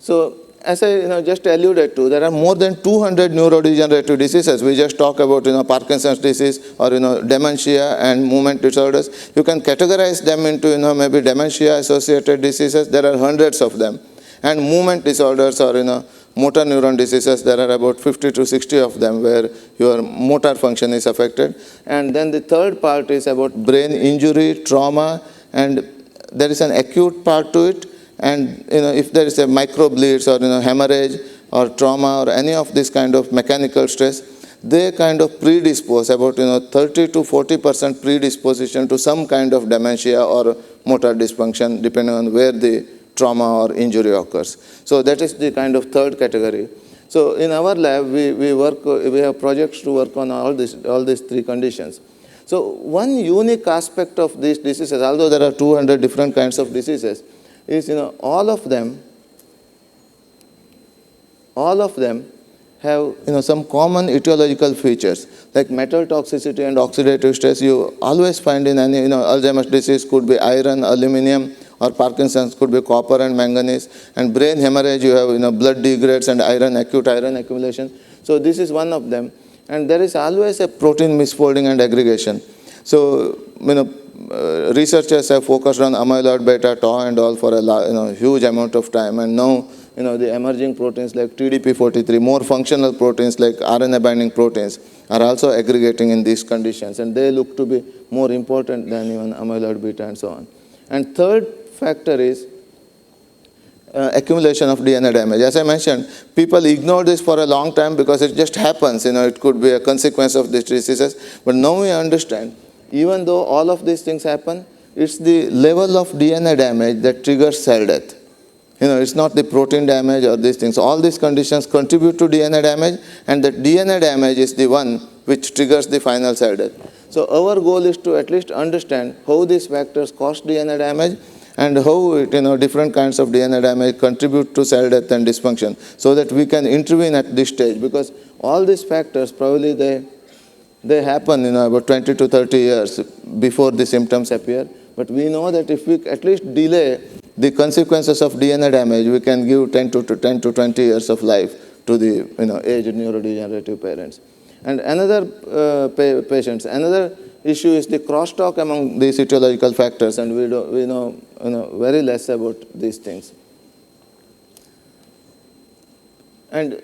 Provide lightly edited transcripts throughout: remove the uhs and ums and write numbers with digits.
So as I just alluded to, there are more than 200 neurodegenerative diseases. We just talk about Parkinson's disease or dementia and movement disorders. You can categorize them into maybe dementia-associated diseases. There are hundreds of them, and movement disorders or motor neuron diseases. There are about 50 to 60 of them where your motor function is affected. And then the third part is about brain injury, trauma, and there is an acute part to it. And if there is a microbleeds or hemorrhage or trauma or any of this kind of mechanical stress, they kind of predispose about 30 to 40% predisposition to some kind of dementia or motor dysfunction depending on where the trauma or injury occurs. So that is the kind of third category. So in our lab, we have projects to work on all these three conditions. So one unique aspect of these diseases, although there are 200 different kinds of diseases, is all of them have some common etiological features like metal toxicity and oxidative stress. You always find in any Alzheimer's disease could be iron, aluminum, or Parkinson's could be copper and manganese, and brain hemorrhage you have blood degrades and acute iron accumulation. So this is one of them, and there is always a protein misfolding and aggregation. So researchers have focused on amyloid beta, tau, and all for a huge amount of time, and now the emerging proteins like TDP43, more functional proteins like RNA binding proteins are also aggregating in these conditions, and they look to be more important than even amyloid beta and so on. And third factor is accumulation of DNA damage. As I mentioned, people ignore this for a long time because it just happens. It could be a consequence of these diseases, but now we understand. Even though all of these things happen, it's the level of DNA damage that triggers cell death. It's not the protein damage or these things. All these conditions contribute to DNA damage, and that DNA damage is the one which triggers the final cell death. So our goal is to at least understand how these factors cause DNA damage and how different kinds of DNA damage contribute to cell death and dysfunction, so that we can intervene at this stage, because all these factors probably they happen about 20 to 30 years before the symptoms appear. But we know that if we at least delay the consequences of DNA damage, we can give 10 to 20 years of life to the aged neurodegenerative parents. And another another issue is the crosstalk among these etiological factors, and we know very less about these things. And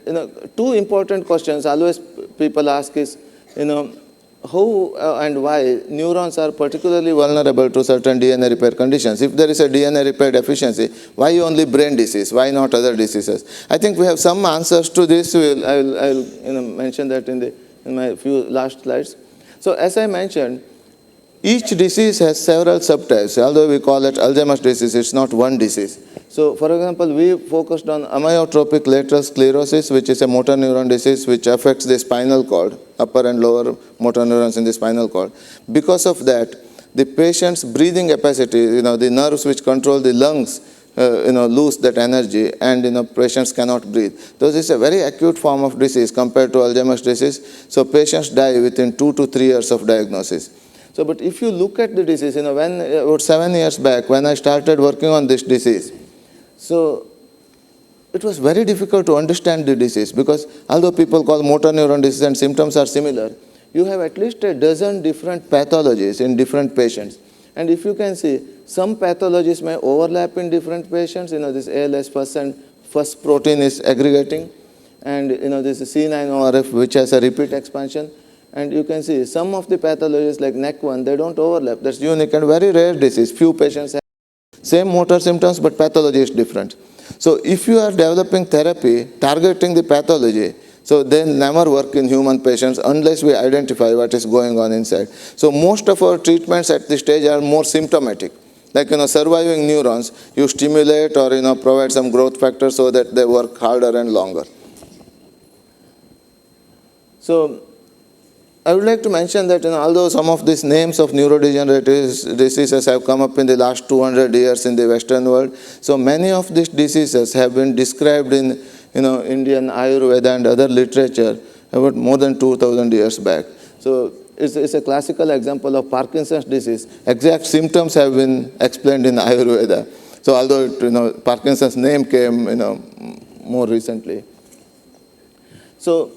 two important questions always people ask is how and why neurons are particularly vulnerable to certain DNA repair conditions. If there is a DNA repair deficiency, why only brain disease? Why not other diseases? I think we have some answers to this. I'll mention that in my few last slides. So as I mentioned, each disease has several subtypes. Although we call it Alzheimer's disease, it's not one disease. So for example, we focused on amyotrophic lateral sclerosis, which is a motor neuron disease which affects the spinal cord, upper and lower motor neurons in the spinal cord. Because of that, the patient's breathing capacity, the nerves which control the lungs, lose that energy, and patients cannot breathe. So this is a very acute form of disease compared to Alzheimer's disease. So patients die within 2 to 3 years of diagnosis. So, but if you look at the disease, when about 7 years back, when I started working on this disease, so it was very difficult to understand the disease, because although people call motor neuron disease and symptoms are similar, you have at least a dozen different pathologies in different patients. And if you can see, some pathologies may overlap in different patients. This ALS first protein is aggregating, and this C9orf, which has a repeat expansion. And you can see some of the pathologies like NEC1, they don't overlap. That's unique and very rare disease. Few patients have same motor symptoms, but pathology is different. So if you are developing therapy targeting the pathology, so they never work in human patients unless we identify what is going on inside. So most of our treatments at this stage are more symptomatic. Like surviving neurons, you stimulate or provide some growth factors so that they work harder and longer. So I would like to mention that although some of these names of neurodegenerative diseases have come up in the last 200 years in the Western world, so many of these diseases have been described in Indian Ayurveda and other literature about more than 2,000 years back. So it's a classical example of Parkinson's disease. Exact symptoms have been explained in Ayurveda. So although Parkinson's name came more recently. So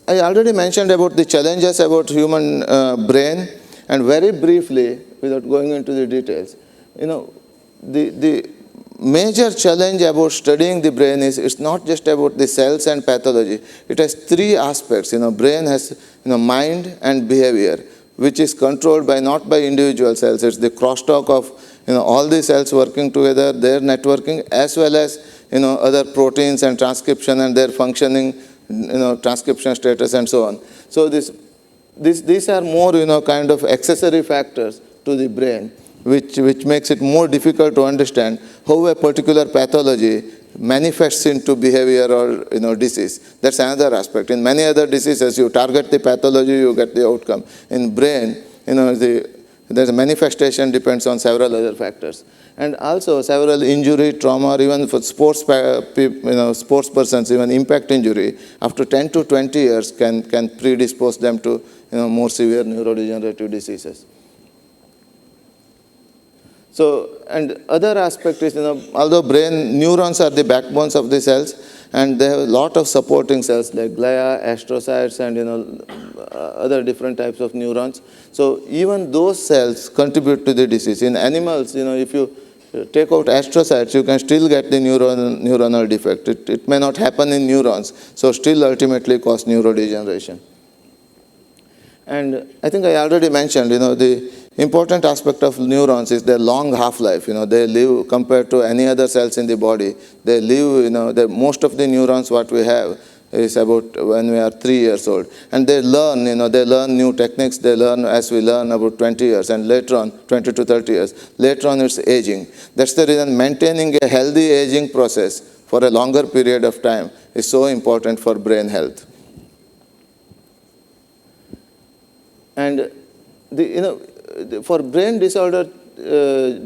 I already mentioned about the challenges about human brain, and very briefly, without going into the details, the major challenge about studying the brain is it's not just about the cells and pathology. It has three aspects. Brain has mind and behavior, which is controlled by not by individual cells. It's the crosstalk of all the cells working together, their networking, as well as other proteins and transcription and their functioning, transcription status and so on. So these are more kind of accessory factors to the brain, which makes it more difficult to understand how a particular pathology manifests into behavior or disease. That's another aspect. In many other diseases, you target the pathology, you get the outcome. In brain, there's a manifestation depends on several other factors. And also several injury, trauma, or even for sports persons, even impact injury, after 10 to 20 years can predispose them to more severe neurodegenerative diseases. So, and other aspect is, although brain neurons are the backbones of the cells, and they have a lot of supporting cells like glia, astrocytes, and other different types of neurons. So even those cells contribute to the disease. In animals, if you take out astrocytes, you can still get the neuronal defect. It may not happen in neurons, so still ultimately cause neurodegeneration. And I think I already mentioned, the important aspect of neurons is their long half-life. They live, compared to any other cells in the body, they live, most of the neurons what we have is about when we are 3 years old. And they learn, they learn new techniques, they learn as we learn about 20 years, and later on, 20 to 30 years, later on it's aging. That's the reason maintaining a healthy aging process for a longer period of time is so important for brain health. And for brain disorder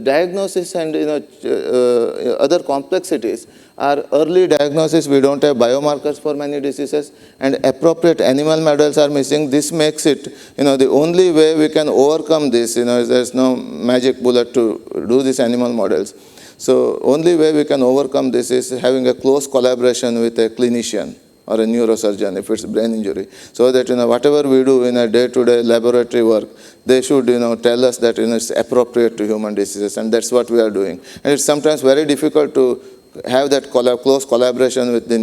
diagnosis and other complexities, are early diagnosis. We don't have biomarkers for many diseases, and appropriate animal models are missing. This makes it the only way we can overcome this. There's no magic bullet to do these animal models. So only way we can overcome this is having a close collaboration with a clinician or a neurosurgeon if it's brain injury, so that whatever we do in a day-to-day laboratory work, they should tell us that it's appropriate to human diseases, and that's what we are doing. And it's sometimes very difficult to have that close collaboration with the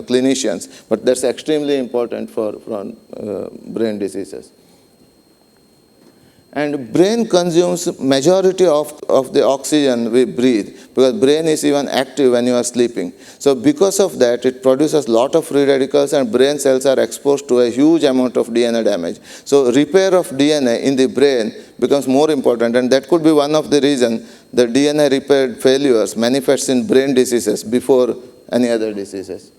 clinicians, but that's extremely important for brain diseases. And brain consumes majority of the oxygen we breathe, because brain is even active when you are sleeping. So because of that, it produces a lot of free radicals, and brain cells are exposed to a huge amount of DNA damage. So repair of DNA in the brain becomes more important, and that could be one of the reasons the DNA repair failures manifests in brain diseases before any other diseases.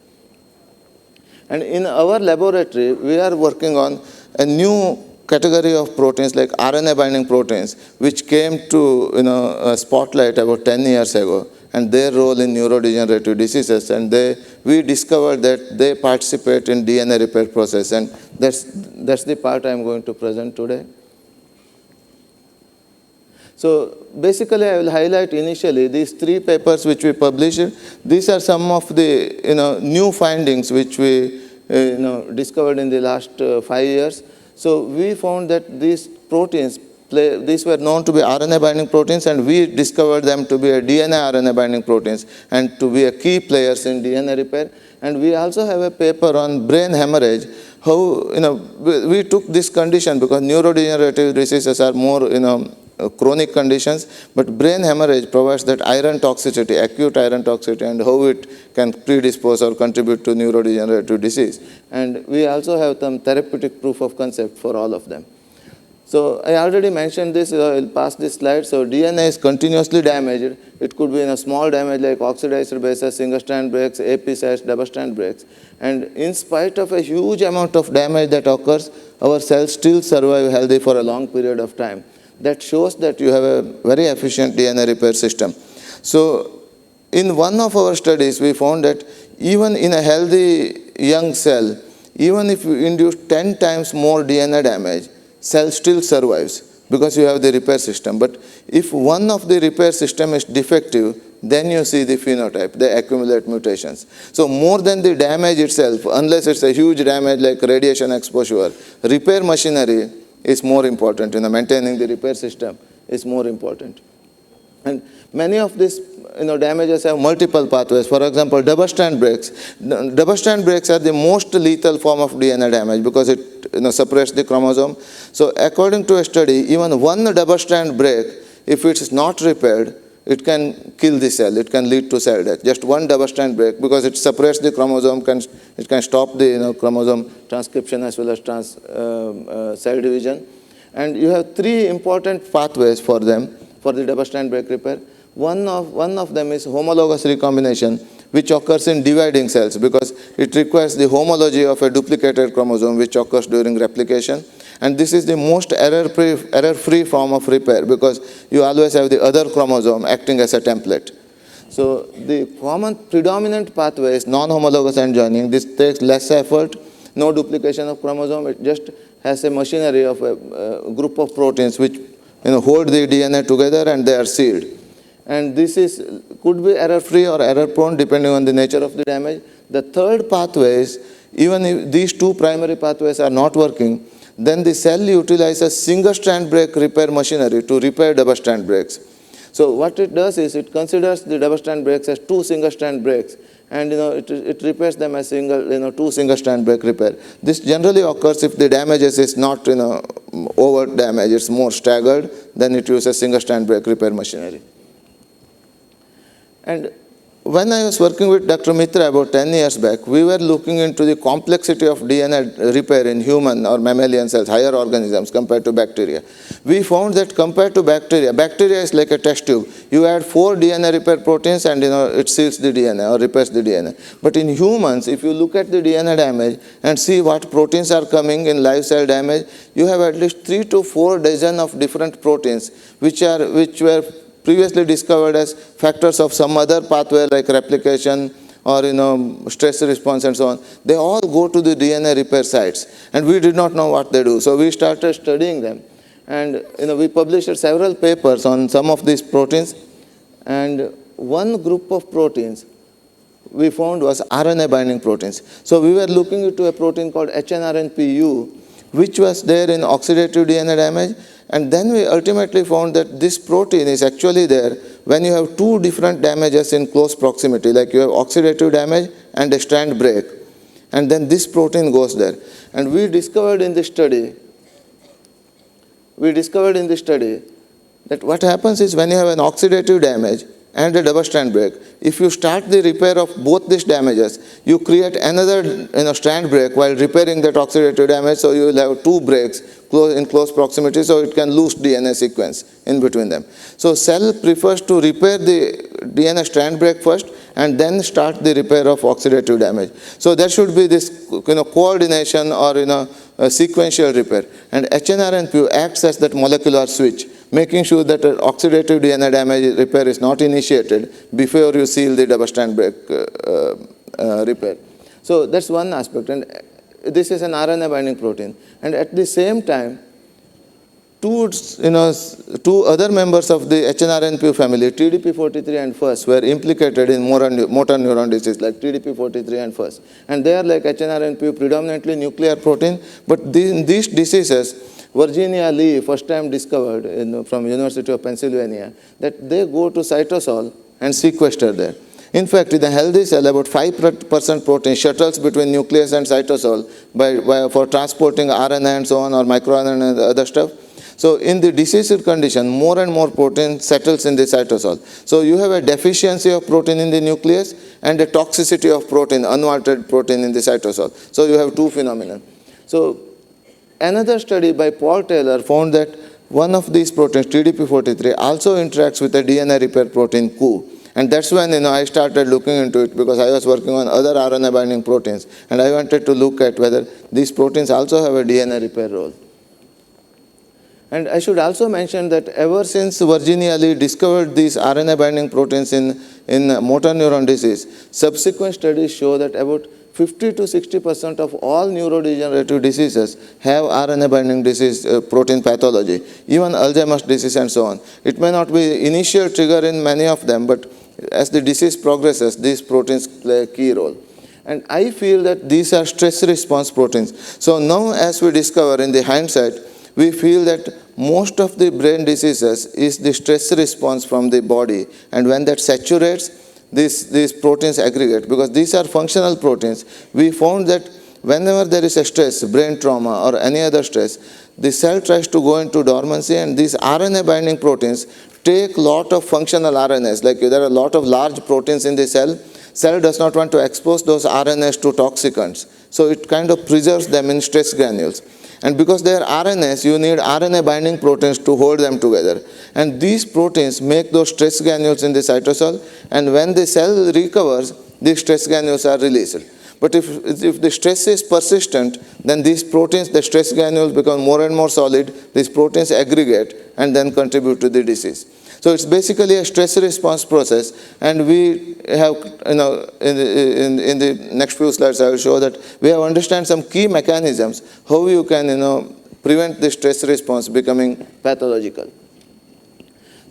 And in our laboratory, we are working on a new category of proteins like RNA binding proteins, which came to spotlight about 10 years ago, and their role in neurodegenerative diseases. And we discovered that they participate in DNA repair process, and that's the part I'm going to present today. So basically, I will highlight initially these 3 papers which we published. These are some of the new findings which we discovered in the last 5 years. So we found that these proteins, these were known to be RNA binding proteins, and we discovered them to be a DNA RNA binding proteins and to be a key players in DNA repair. And we also have a paper on brain hemorrhage. How we took this condition because neurodegenerative diseases are more chronic conditions, but brain hemorrhage provides that iron toxicity, acute iron toxicity, and how it can predispose or contribute to neurodegenerative disease. And we also have some therapeutic proof of concept for all of them. So I already mentioned this, I'll pass this slide. So DNA is continuously damaged. It could be in a small damage like oxidized bases, single-strand breaks, AP sites, double-strand breaks. And in spite of a huge amount of damage that occurs, our cells still survive healthy for a long period of time. That shows that you have a very efficient DNA repair system. So in one of our studies, we found that even in a healthy young cell, even if you induce 10 times more DNA damage, cell still survives because you have the repair system. But if one of the repair system is defective, then you see the phenotype. They accumulate mutations. So more than the damage itself, unless it's a huge damage like radiation exposure, repair machinery is more important. Maintaining the repair system is more important. And many of these damages have multiple pathways. For example, double-strand breaks. Double-strand breaks are the most lethal form of DNA damage because it suppresses the chromosome. So according to a study, even one double-strand break, if it's not repaired, it can kill the cell. It can lead to cell death. Just one double-strand break, because it suppresses the chromosome, it can stop the chromosome transcription as well as cell division. And you have three important pathways for them, for the double-strand break repair. One of them is homologous recombination, which occurs in dividing cells because it requires the homology of a duplicated chromosome, which occurs during replication. And this is the most error-free form of repair because you always have the other chromosome acting as a template. So the predominant pathway is non-homologous end joining. This takes less effort, no duplication of chromosome. It just has a machinery of a group of proteins which hold the DNA together and they are sealed. And this could be error-free or error-prone depending on the nature of the damage. The third pathway is, even if these two primary pathways are not working, then the cell utilizes single-strand break repair machinery to repair double-strand breaks. So what it does is it considers the double-strand breaks as two single-strand breaks, and it repairs them as two single-strand break repair. This generally occurs if the damages is not overt damage, it's more staggered, then it uses single-strand break repair machinery. And when I was working with Dr. Mitra about 10 years back, we were looking into the complexity of DNA repair in human or mammalian cells, higher organisms compared to bacteria. We found that compared to bacteria is like a test tube. You add 4 DNA repair proteins and it seals the DNA or repairs the DNA. But in humans, if you look at the DNA damage and see what proteins are coming in live cell damage, you have at least 3 to 4 dozen of different proteins which were previously discovered as factors of some other pathway like replication or stress response and so on. They all go to the DNA repair sites, and we did not know what they do. So we started studying them, and we published several papers on some of these proteins. And one group of proteins we found was RNA binding proteins. So we were looking into a protein called HNRNPU, which was there in oxidative DNA damage. And then we ultimately found that this protein is actually there when you have two different damages in close proximity, like you have oxidative damage and a strand break. And then this protein goes there. And we discovered in the study that what happens is when you have an oxidative damage and a double-strand break, if you start the repair of both these damages, you create another strand break while repairing that oxidative damage, so you will have two breaks in close proximity, so it can lose DNA sequence in between them. So cell prefers to repair the DNA strand break first and then start the repair of oxidative damage. So there should be this coordination or a sequential repair. And HNRNPU acts as that molecular switch, making sure that oxidative DNA damage repair is not initiated before you seal the double-strand break repair. So that's one aspect. And this is an RNA binding protein. And at the same time, two other members of the HNRNPU family, TDP43 and FUS, were implicated in motor neuron disease, like TDP43 and FUS. And they are like HNRNPU, predominantly nuclear protein. But in these diseases, Virginia Lee first time discovered from University of Pennsylvania that they go to cytosol and sequester there. In fact, in a healthy cell, about 5% protein shuttles between nucleus and cytosol for transporting RNA and so on, or microRNA and other stuff. So in the diseased condition, more and more protein settles in the cytosol. So you have a deficiency of protein in the nucleus and a toxicity of protein, unwanted protein in the cytosol. So you have two phenomena. So another study by Paul Taylor found that one of these proteins, TDP43, also interacts with a DNA repair protein Ku. And that's when I started looking into it, because I was working on other RNA binding proteins, and I wanted to look at whether these proteins also have a DNA repair role. And I should also mention that ever since Virginia Lee discovered these RNA binding proteins in motor neuron disease, subsequent studies show that about 50 to 60% of all neurodegenerative diseases have RNA binding disease protein pathology, even Alzheimer's disease and so on. It may not be initial trigger in many of them, but As the disease progresses, these proteins play a key role. And I feel that these are stress response proteins. So now as we discover in the hindsight, we feel that most of the brain diseases is the stress response from the body. And when that saturates, these proteins aggregate. Because these are functional proteins, we found that whenever there is a stress, brain trauma or any other stress, the cell tries to go into dormancy, and these RNA binding proteins take a lot of functional RNAs. Like there are a lot of large proteins in the cell. Cell does not want to expose those RNAs to toxicants. So it kind of preserves them in stress granules. And because they are RNAs, you need RNA binding proteins to hold them together. And these proteins make those stress granules in the cytosol, and when the cell recovers, these stress granules are released. But if the stress is persistent, then these proteins, the stress granules become more and more solid, these proteins aggregate and then contribute to the disease. So it's basically a stress response process, and we have, in the next few slides I will show that we have understand some key mechanisms, how you can, prevent the stress response becoming pathological.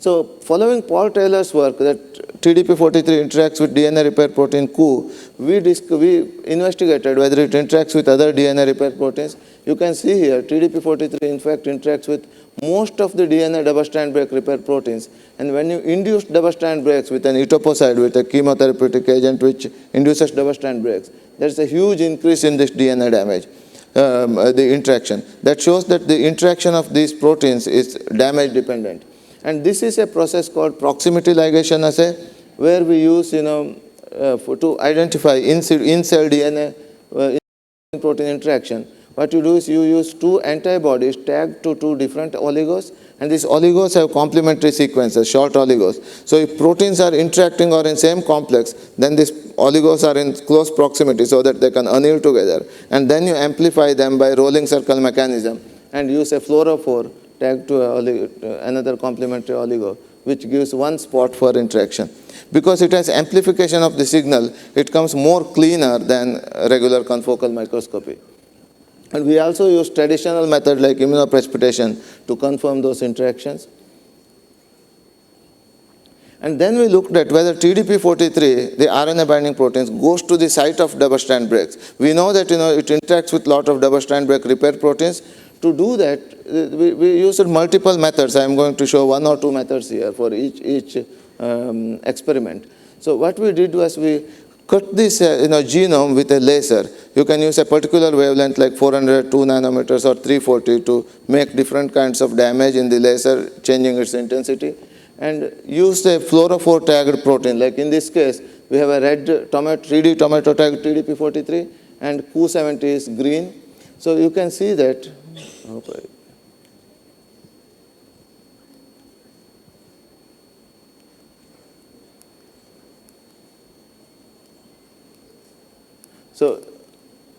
So following Paul Taylor's work that TDP-43 interacts with DNA repair protein Cu, we investigated whether it interacts with other DNA repair proteins. You can see here TDP-43 in fact interacts with most of the DNA double-strand break repair proteins. And when you induce double-strand breaks with an etoposide, with a chemotherapeutic agent which induces double-strand breaks, there's a huge increase in this DNA damage, the interaction. That shows that the interaction of these proteins is damage dependent. And this is a process called proximity ligation assay, where we use, to identify in-cell DNA protein interaction. What you do is you use two antibodies tagged to two different oligos, and these oligos have complementary sequences, short oligos. So if proteins are interacting or in same complex, then these oligos are in close proximity so that they can anneal together. And then you amplify them by rolling circle mechanism and use a fluorophore tagged to another complementary oligo, which gives one spot for interaction. Because it has amplification of the signal, it comes more cleaner than regular confocal microscopy. And we also use traditional method like immunoprecipitation to confirm those interactions. And then we looked at whether TDP-43, the RNA binding proteins, goes to the site of double-strand breaks. We know that it interacts with a lot of double-strand break repair proteins. To do that, we used multiple methods. I am going to show one or two methods here for each experiment. So what we did was we cut this genome with a laser. You can use a particular wavelength like 402 nanometers or 340 to make different kinds of damage in the laser, changing its intensity. And use a fluorophore tagged protein. Like in this case, we have a red tomato, 3D tomato tagged TDP-43, and Cu70 is green. So you can see that. Okay. So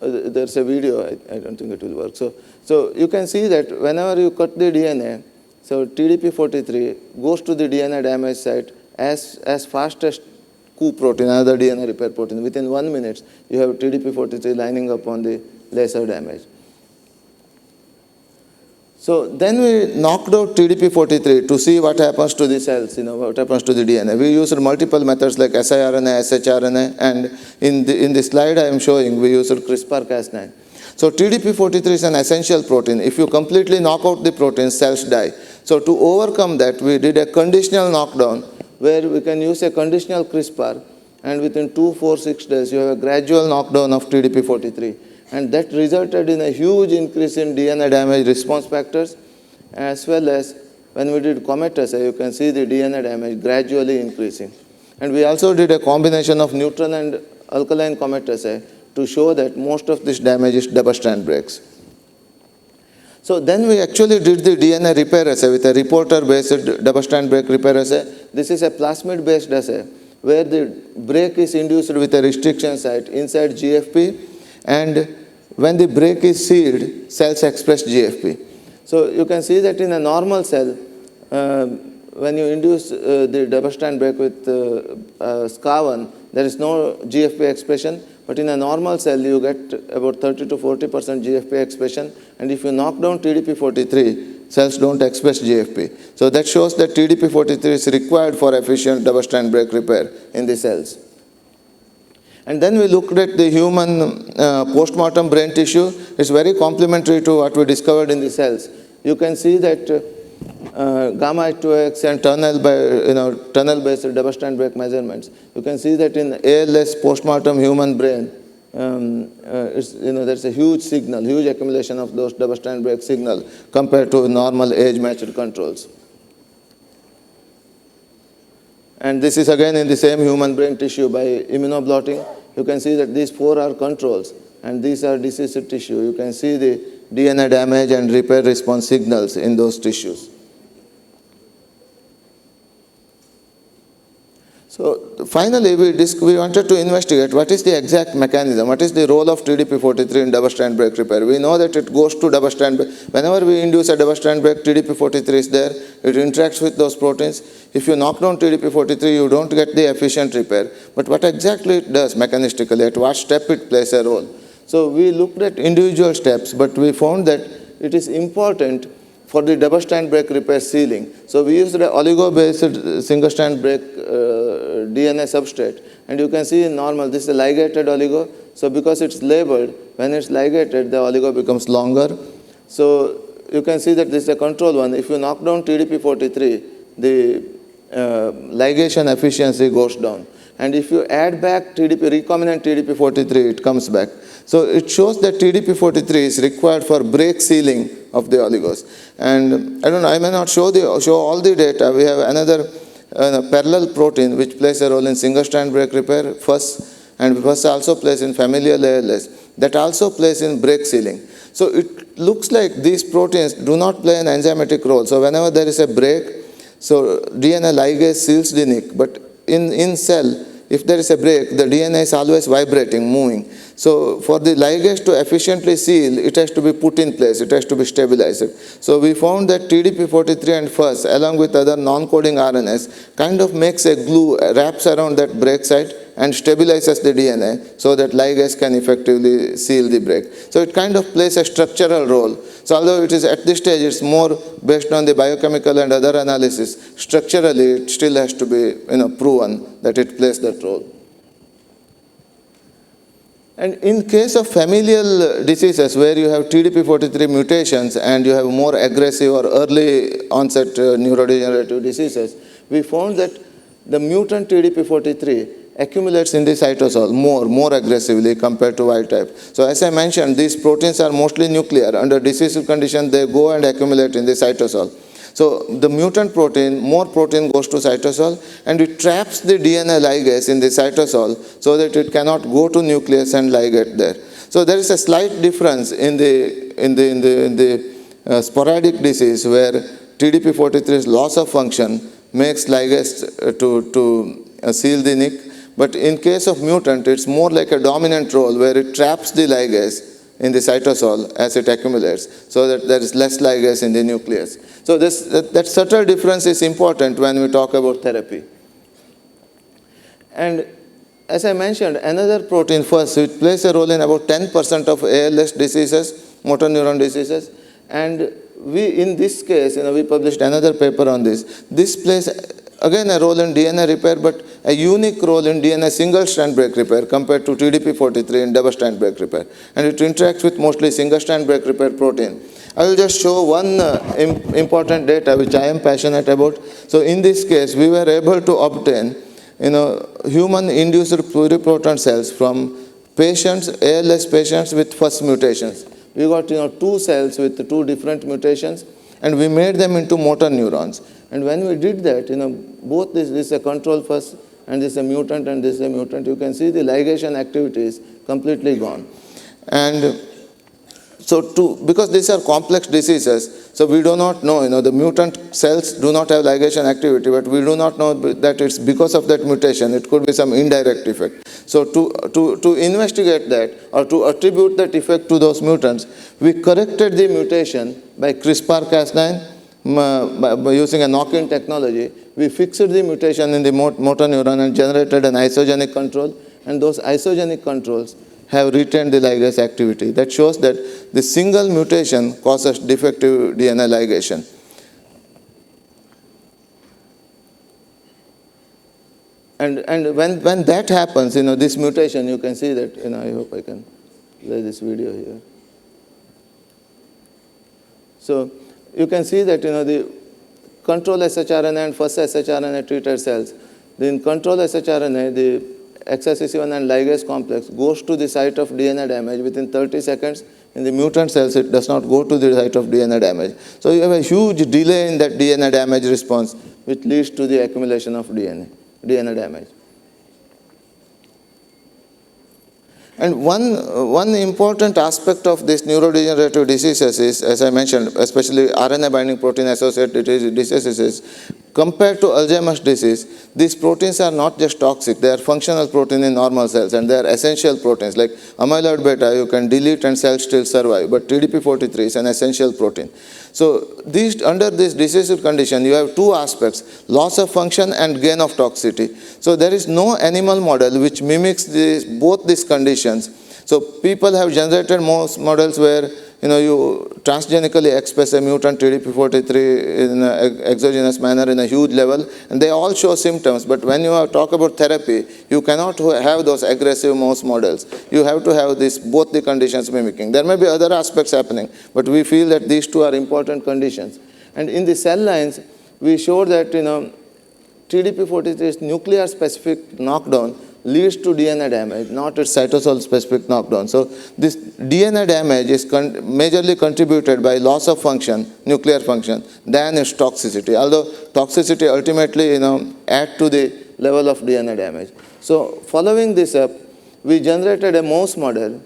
there's a video, I don't think it will work. So you can see that whenever you cut the DNA, so TDP-43 goes to the DNA damage site as fast as Cu protein, another DNA repair protein. Within 1 minute, you have TDP-43 lining up on the laser damage. So then we knocked out TDP-43 to see what happens to the cells, what happens to the DNA. We used multiple methods like siRNA, shRNA, and in the slide I am showing, we used CRISPR-Cas9. So TDP-43 is an essential protein. If you completely knock out the protein, cells die. So to overcome that, we did a conditional knockdown where we can use a conditional CRISPR, and within 2, 4, 6 days, you have a gradual knockdown of TDP-43. And that resulted in a huge increase in DNA damage response factors, as well as when we did Comet assay, you can see the DNA damage gradually increasing. And we also did a combination of neutral and alkaline Comet assay to show that most of this damage is double-strand breaks. So then we actually did the DNA repair assay with a reporter-based double-strand break repair assay. This is a plasmid-based assay where the break is induced with a restriction site inside GFP, and when the break is sealed, cells express GFP. So you can see that in a normal cell, when you induce the double-strand break with SCA1, there is no GFP expression, but in a normal cell, you get about 30 to 40% GFP expression, and if you knock down TDP-43, cells don't express GFP. So that shows that TDP43 is required for efficient double-strand break repair in the cells. And then we looked at the human post-mortem brain tissue. It's very complementary to what we discovered in the cells. You can see that gamma H2AX and tunnel-based double-strand break measurements. You can see that in ALS post-mortem human brain, there's a huge signal, huge accumulation of those double-strand break signal compared to normal age-matched controls. And this is again in the same human brain tissue by immunoblotting. You can see that these 4 are controls and these are diseased tissue. You can see the DNA damage and repair response signals in those tissues. So finally, we wanted to investigate what is the exact mechanism, what is the role of TDP43 in double-strand break repair. We know that it goes to double-strand break. Whenever we induce a double-strand break, TDP43 is there. It interacts with those proteins. If you knock down TDP43, you don't get the efficient repair. But what exactly it does mechanistically, at what step it plays a role. So we looked at individual steps, but we found that it is important for the double-strand break repair sealing. So we used the oligo-based single-strand break DNA substrate. And you can see in normal, this is a ligated oligo. So because it's labeled, when it's ligated, the oligo becomes longer. So you can see that this is a control one. If you knock down TDP43, the ligation efficiency goes down. And if you add back recombinant TDP43, it comes back. So it shows that TDP43 is required for break sealing of the oligos. And I don't know, I may not show all the data. We have another parallel protein which plays a role in single-strand break repair, FUS, and FUS also plays in familial ALS. That also plays in break sealing. So it looks like these proteins do not play an enzymatic role. So whenever there is a break, so DNA ligase seals the nick, but in cell, if there is a break, the DNA is always vibrating, moving. So for the ligase to efficiently seal, it has to be put in place, it has to be stabilized. So we found that TDP43 and FUS, along with other non-coding RNAs, kind of makes a glue, wraps around that break site and stabilizes the DNA so that ligase can effectively seal the break. So it kind of plays a structural role. So although it is at this stage, it's more based on the biochemical and other analysis, structurally it still has to be proven that it plays that role. And in case of familial diseases where you have TDP43 mutations and you have more aggressive or early onset neurodegenerative diseases, we found that the mutant TDP43 accumulates in the cytosol more aggressively compared to wild type. So as I mentioned, these proteins are mostly nuclear. Under disease condition, they go and accumulate in the cytosol. So the mutant protein, more protein goes to cytosol and it traps the DNA ligase in the cytosol so that it cannot go to nucleus and ligate there. So there is a slight difference in the sporadic disease where TDP43's loss of function makes ligase to seal the nick. But in case of mutant, it's more like a dominant role where it traps the ligase in the cytosol as it accumulates, so that there is less ligase in the nucleus. So that subtle difference is important when we talk about therapy. And as I mentioned, another protein FUS, it plays a role in about 10% of ALS diseases, motor neuron diseases. And in this case, we published another paper on this. This plays again a role in DNA repair, but a unique role in DNA single-strand break repair compared to TDP43 in double-strand break repair. And it interacts with mostly single-strand break repair protein. I will just show one important data which I am passionate about. So in this case, we were able to obtain human-induced pluripotent cells from patients, ALS patients with FUS mutations. We got 2 cells with 2 different mutations, and we made them into motor neurons. And when we did that, both this is a control FUS and this is a mutant and this is a mutant, you can see the ligation activity is completely gone. And so because these are complex diseases, so we do not know, the mutant cells do not have ligation activity, but we do not know that it's because of that mutation. It could be some indirect effect. So to investigate that or to attribute that effect to those mutants, we corrected the mutation by CRISPR-Cas9. By using a knock-in technology, we fixed the mutation in the motor neuron and generated an isogenic control, and those isogenic controls have retained the ligase activity. That shows that the single mutation causes defective DNA ligation. And when that happens, this mutation, you can see that, I hope I can play this video here. So you can see that, the control shRNA and first shRNA treated cells, in control shRNA, the XSCC1 and ligase complex goes to the site of DNA damage within 30 seconds. In the mutant cells, it does not go to the site of DNA damage. So you have a huge delay in that DNA damage response, which leads to the accumulation of DNA damage. And one important aspect of these neurodegenerative diseases is, as I mentioned, especially RNA binding protein associated diseases, is compared to Alzheimer's disease, these proteins are not just toxic, they are functional protein in normal cells, and they are essential proteins. Like amyloid beta, you can delete and cells still survive, but TDP-43 is an essential protein. So under this disease condition, you have two aspects, loss of function and gain of toxicity. So there is no animal model which mimics both these conditions. So people have generated Mos models where you transgenically express a mutant TDP-43 in an exogenous manner in a huge level, and they all show symptoms. But when you talk about therapy, you cannot have those aggressive Mos models. You have to have both the conditions mimicking. There may be other aspects happening, but we feel that these two are important conditions. And in the cell lines, we showed that TDP-43's nuclear specific knockdown leads to DNA damage, not its cytosol-specific knockdown. So this DNA damage is majorly contributed by loss of function, nuclear function, than its toxicity. Although toxicity ultimately, add to the level of DNA damage. So following this up, we generated a Mos model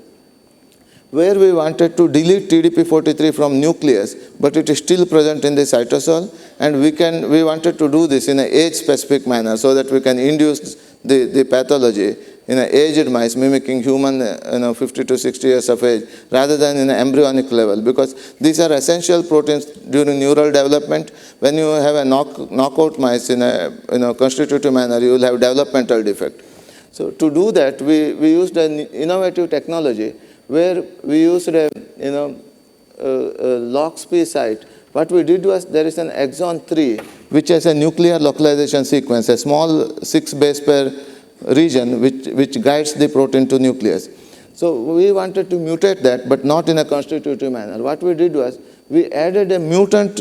where we wanted to delete TDP-43 from nucleus, but it is still present in the cytosol, and we wanted to do this in an age-specific manner so that we can induce the pathology in an aged mice mimicking human 50 to 60 years of age rather than in an embryonic level, because these are essential proteins during neural development. When you have a knockout mice in a constitutive manner, you will have developmental defect. So to do that, we used an innovative technology where we used a LOXP site. What we did was, there is an exon 3 which has a nuclear localization sequence, a small 6 base pair region which guides the protein to nucleus. So we wanted to mutate that, but not in a constitutive manner. What we did was, we added a mutant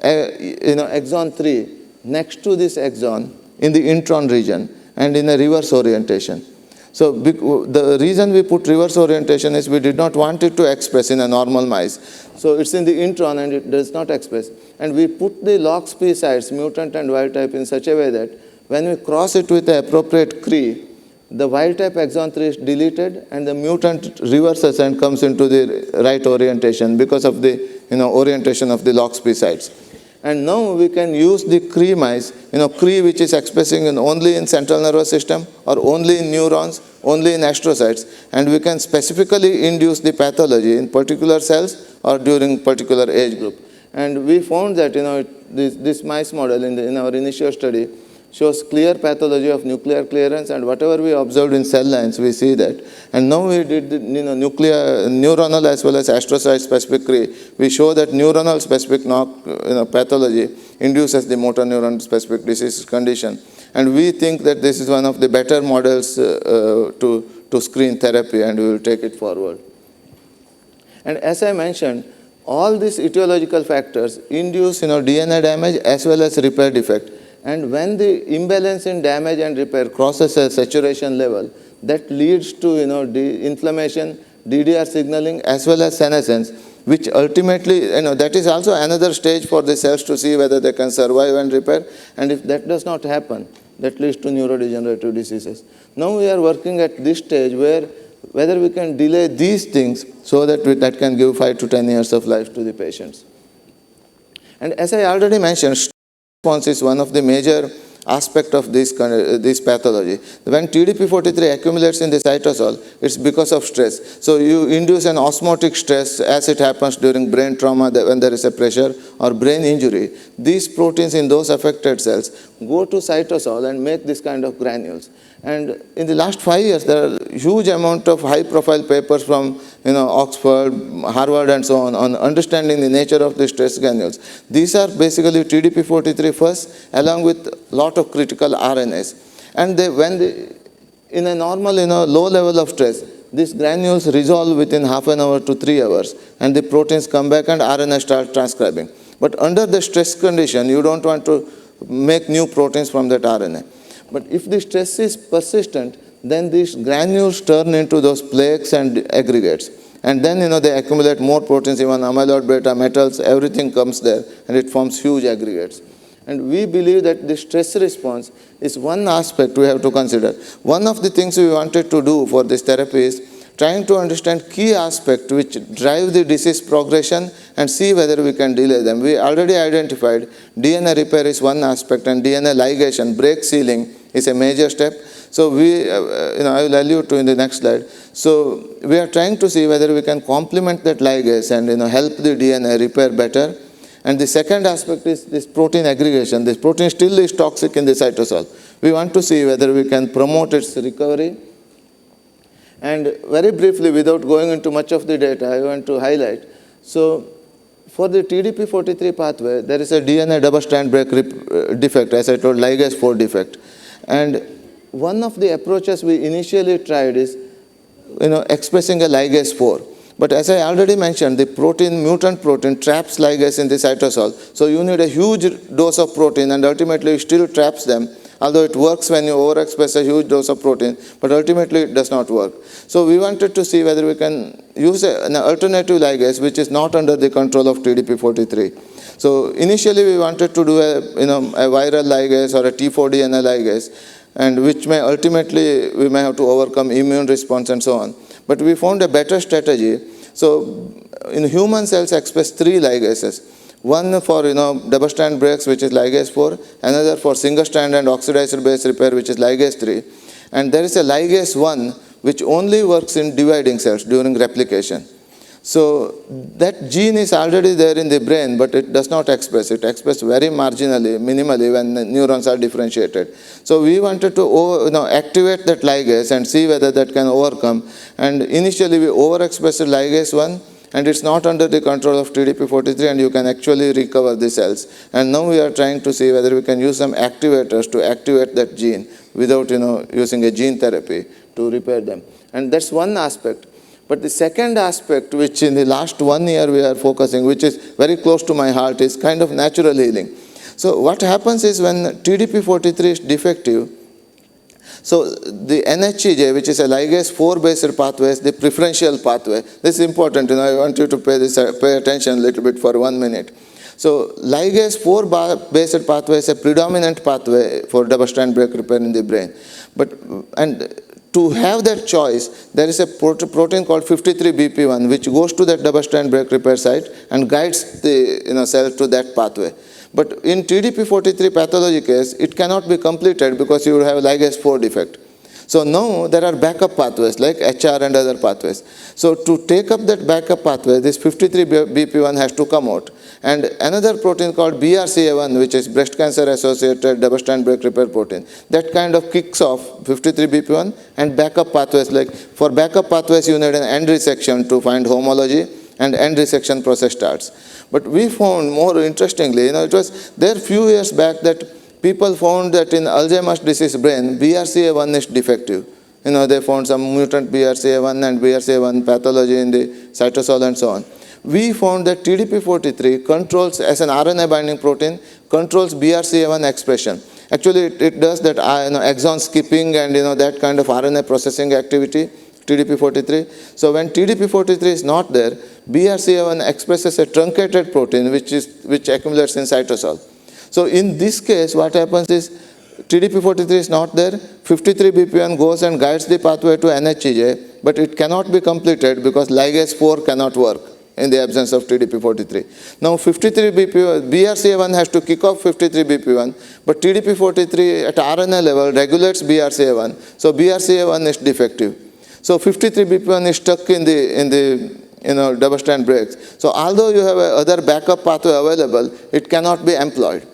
exon 3 next to this exon in the intron region and in a reverse orientation. So the reason we put reverse orientation is we did not want it to express in a normal mice. So it's in the intron and it does not express. And we put the LOXP sites, mutant and wild type, in such a way that when we cross it with the appropriate Cre, the wild type exon 3 is deleted and the mutant reverses and comes into the right orientation because of the orientation of the LOXP sites. And now we can use the Cre mice, Cre which is expressing only in central nervous system or only in neurons, only in astrocytes, and we can specifically induce the pathology in particular cells or during particular age group. And we found that this mice model in our initial study shows clear pathology of nuclear clearance, and whatever we observed in cell lines, we see that. And now we did the neuronal as well as astrocyte-specific Cre. We show that neuronal-specific pathology induces the motor neuron-specific disease condition. And we think that this is one of the better models to screen therapy, and we will take it forward. And as I mentioned, all these etiological factors induce DNA damage as well as repair defect. And when the imbalance in damage and repair crosses a saturation level, that leads to inflammation, DDR signaling, as well as senescence, which ultimately, that is also another stage for the cells to see whether they can survive and repair. And if that does not happen, that leads to neurodegenerative diseases. Now we are working at this stage whether we can delay these things so that that can give 5 to 10 years of life to the patients. And as I already mentioned, response is one of the major aspects of this pathology. When TDP-43 accumulates in the cytosol, it's because of stress. So you induce an osmotic stress as it happens during brain trauma when there is a pressure or brain injury. These proteins in those affected cells go to cytosol and make this kind of granules. And in the last 5 years, there are huge amount of high-profile papers from Oxford, Harvard, and so on understanding the nature of the stress granules. These are basically TDP-43 first, along with a lot of critical RNAs. And in a normal, low level of stress, these granules resolve within half an hour to 3 hours, and the proteins come back and RNA start transcribing. But under the stress condition, you don't want to make new proteins from that RNA. But if the stress is persistent, then these granules turn into those plaques and aggregates. And then, they accumulate more proteins, even amyloid beta, metals, everything comes there, and it forms huge aggregates. And we believe that the stress response is one aspect we have to consider. One of the things we wanted to do for this therapy is trying to understand key aspects which drive the disease progression and see whether we can delay them. We already identified DNA repair is one aspect, and DNA ligation, break sealing, is a major step. So I will allude to in the next slide. So we are trying to see whether we can complement that ligase and help the DNA repair better. And the second aspect is this protein aggregation. This protein still is toxic in the cytosol. We want to see whether we can promote its recovery. And very briefly, without going into much of the data, I want to highlight. So for the TDP-43 pathway, there is a DNA double-strand break defect, as I told, ligase 4 defect. And one of the approaches we initially tried is expressing a ligase 4. But as I already mentioned, the mutant protein traps ligase in the cytosol. So you need a huge dose of protein, and ultimately it still traps them, although it works when you overexpress a huge dose of protein, but ultimately it does not work. So we wanted to see whether we can use an alternative ligase which is not under the control of TDP-43. So initially we wanted to do a viral ligase or a T4DNA ligase, and which may ultimately, we may have to overcome immune response and so on. But we found a better strategy. So in human cells express 3 ligases. One for double-strand breaks, which is ligase 4, another for single-strand and oxidizer base repair, which is ligase 3. And there is a ligase 1, which only works in dividing cells during replication. So that gene is already there in the brain, but it does not express. It expresses very marginally, minimally when the neurons are differentiated. So we wanted to activate that ligase and see whether that can overcome. And initially we overexpressed ligase 1, and it's not under the control of TDP-43, and you can actually recover the cells. And now we are trying to see whether we can use some activators to activate that gene without using a gene therapy to repair them. And that's one aspect. But the second aspect, which in the last 1 year we are focusing, which is very close to my heart, is kind of natural healing. So what happens is when TDP-43 is defective, so the NHEJ, which is a ligase 4-based pathway, is the preferential pathway. This is important. I want you to pay attention a little bit for 1 minute. So ligase 4-based pathway is a predominant pathway for double-strand break repair in the brain. And to have that choice, there is a protein called 53BP1, which goes to that double-strand break repair site and guides the cell to that pathway. But in TDP-43 pathology case, it cannot be completed because you have ligase 4 defect. So now there are backup pathways like HR and other pathways. So to take up that backup pathway, this 53BP1 has to come out. And another protein called BRCA1, which is breast cancer associated double-strand break repair protein, that kind of kicks off 53BP1 and backup pathways. Like for backup pathways, you need an end resection to find homology, and end resection process starts. But we found, more interestingly, it was there few years back that people found that in Alzheimer's disease brain, BRCA1 is defective. They found some mutant BRCA1 and BRCA1 pathology in the cytosol and so on. We found that TDP-43 controls, as an RNA binding protein, controls BRCA1 expression. Actually, it does that exon skipping and that kind of RNA processing activity, TDP-43. So when TDP-43 is not there, BRCA1 expresses a truncated protein which accumulates in cytosol. So in this case, what happens is TDP-43 is not there, 53BP1 goes and guides the pathway to NHEJ, but it cannot be completed because ligase 4 cannot work in the absence of TDP-43. Now BRCA1 has to kick off 53BP1, but TDP-43 at RNA level regulates BRCA1, so BRCA1 is defective. So 53BP1 is stuck in the double-strand breaks. So although you have other backup pathway available, it cannot be employed.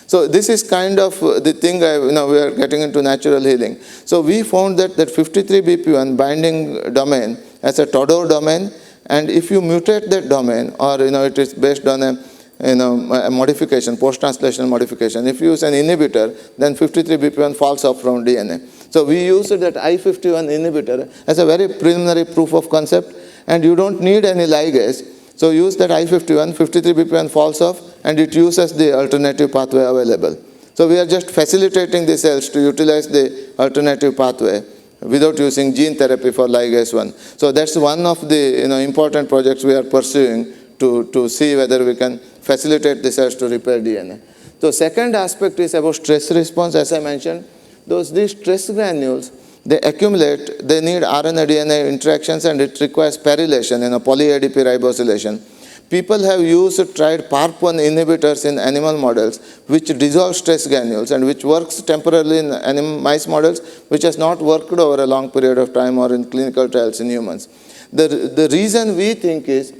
So this is kind of the thing, we are getting into natural healing. So we found that 53BP1 binding domain as a Todor domain, and if you mutate that domain, or it is based on a modification, post-translational modification. If you use an inhibitor, then 53BP1 falls off from DNA. So we used that I51 inhibitor as a very preliminary proof of concept, and you don't need any ligase. So use that I51, 53BP1 falls off, and it uses the alternative pathway available. So we are just facilitating the cells to utilize the alternative pathway without using gene therapy for ligase 1. So that's one of the important projects we are pursuing to see whether we can facilitate the cells to repair DNA. So second aspect is about stress response, as I mentioned. These stress granules, they accumulate, they need RNA-DNA interactions, and it requires perylation, poly-ADP ribosylation. People have tried PARP1 inhibitors in animal models, which dissolve stress granules and which works temporarily in mice models, which has not worked over a long period of time or in clinical trials in humans. The reason we think is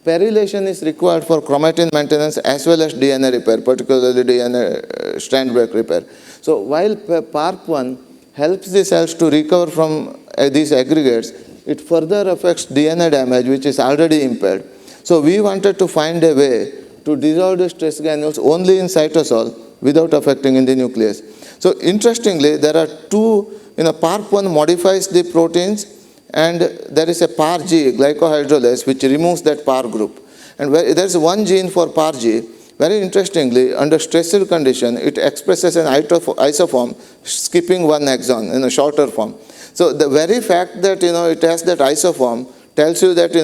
perylation is required for chromatin maintenance as well as DNA repair, particularly DNA strand break repair. So while PARP1 helps the cells to recover from these aggregates, it further affects DNA damage, which is already impaired. So we wanted to find a way to dissolve the stress granules only in cytosol without affecting in the nucleus. So interestingly, there are two, PARP1 modifies the proteins, and there is a PARG, glycohydrolase, which removes that PAR group. And there's one gene for PARG. Very interestingly, under stressed condition, it expresses an isoform, skipping one exon in a shorter form. So the very fact that it has that isoform tells you that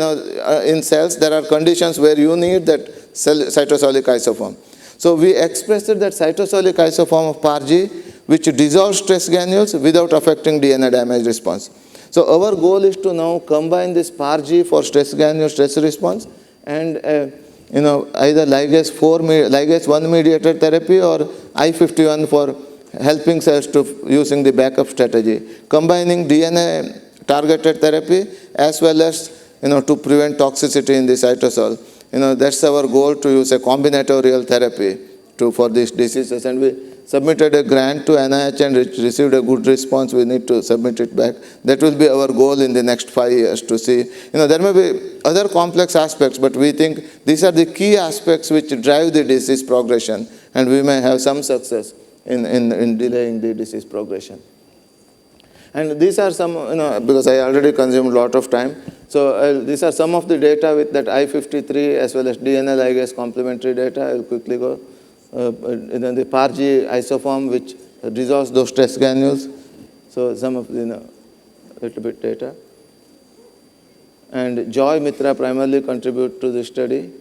in cells there are conditions where you need that cytosolic isoform. So we expressed that cytosolic isoform of PARG, which dissolves stress granules without affecting DNA damage response. So our goal is to now combine this PARG for stress granule stress response and either ligase 1 mediated therapy or I51 for helping cells to using the backup strategy, combining DNA targeted therapy as well as to prevent toxicity in the cytosol. That's our goal, to use a combinatorial therapy for these diseases, and we submitted a grant to NIH and received a good response. We need to submit it back. That will be our goal in the next 5 years to see. There may be other complex aspects, but we think these are the key aspects which drive the disease progression, and we may have some success in delaying the disease progression. And these are some, because I already consumed a lot of time. So these are some of the data with that I53 as well as DNA ligase complementary data. I will quickly go. The PARG isoform which dissolves those stress granules. So some of the little bit data. And Joy Mitra primarily contribute to the study.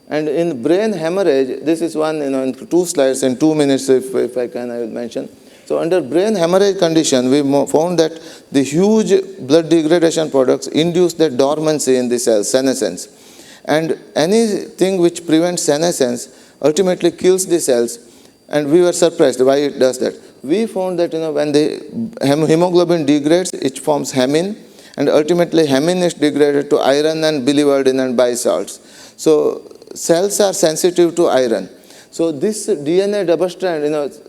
And in brain hemorrhage, this is one, in 2 slides, in 2 minutes, if I can, I will mention. So under brain hemorrhage condition, we found that the huge blood degradation products induce the dormancy in the cells, senescence. And anything which prevents senescence ultimately kills the cells. And we were surprised why it does that. We found that when the hemoglobin degrades, it forms hemin, and ultimately hemin is degraded to iron and biliverdin and bisalts. So cells are sensitive to iron. So this DNA double-strand,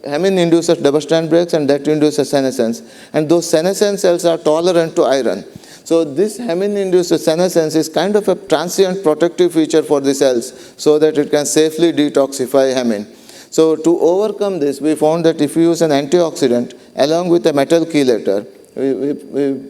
hemin induces double-strand breaks, and that induces senescence. And those senescent cells are tolerant to iron. So this hemin-induced senescence is kind of a transient protective feature for the cells so that it can safely detoxify hemin. So to overcome this, we found that if you use an antioxidant along with a metal chelator, we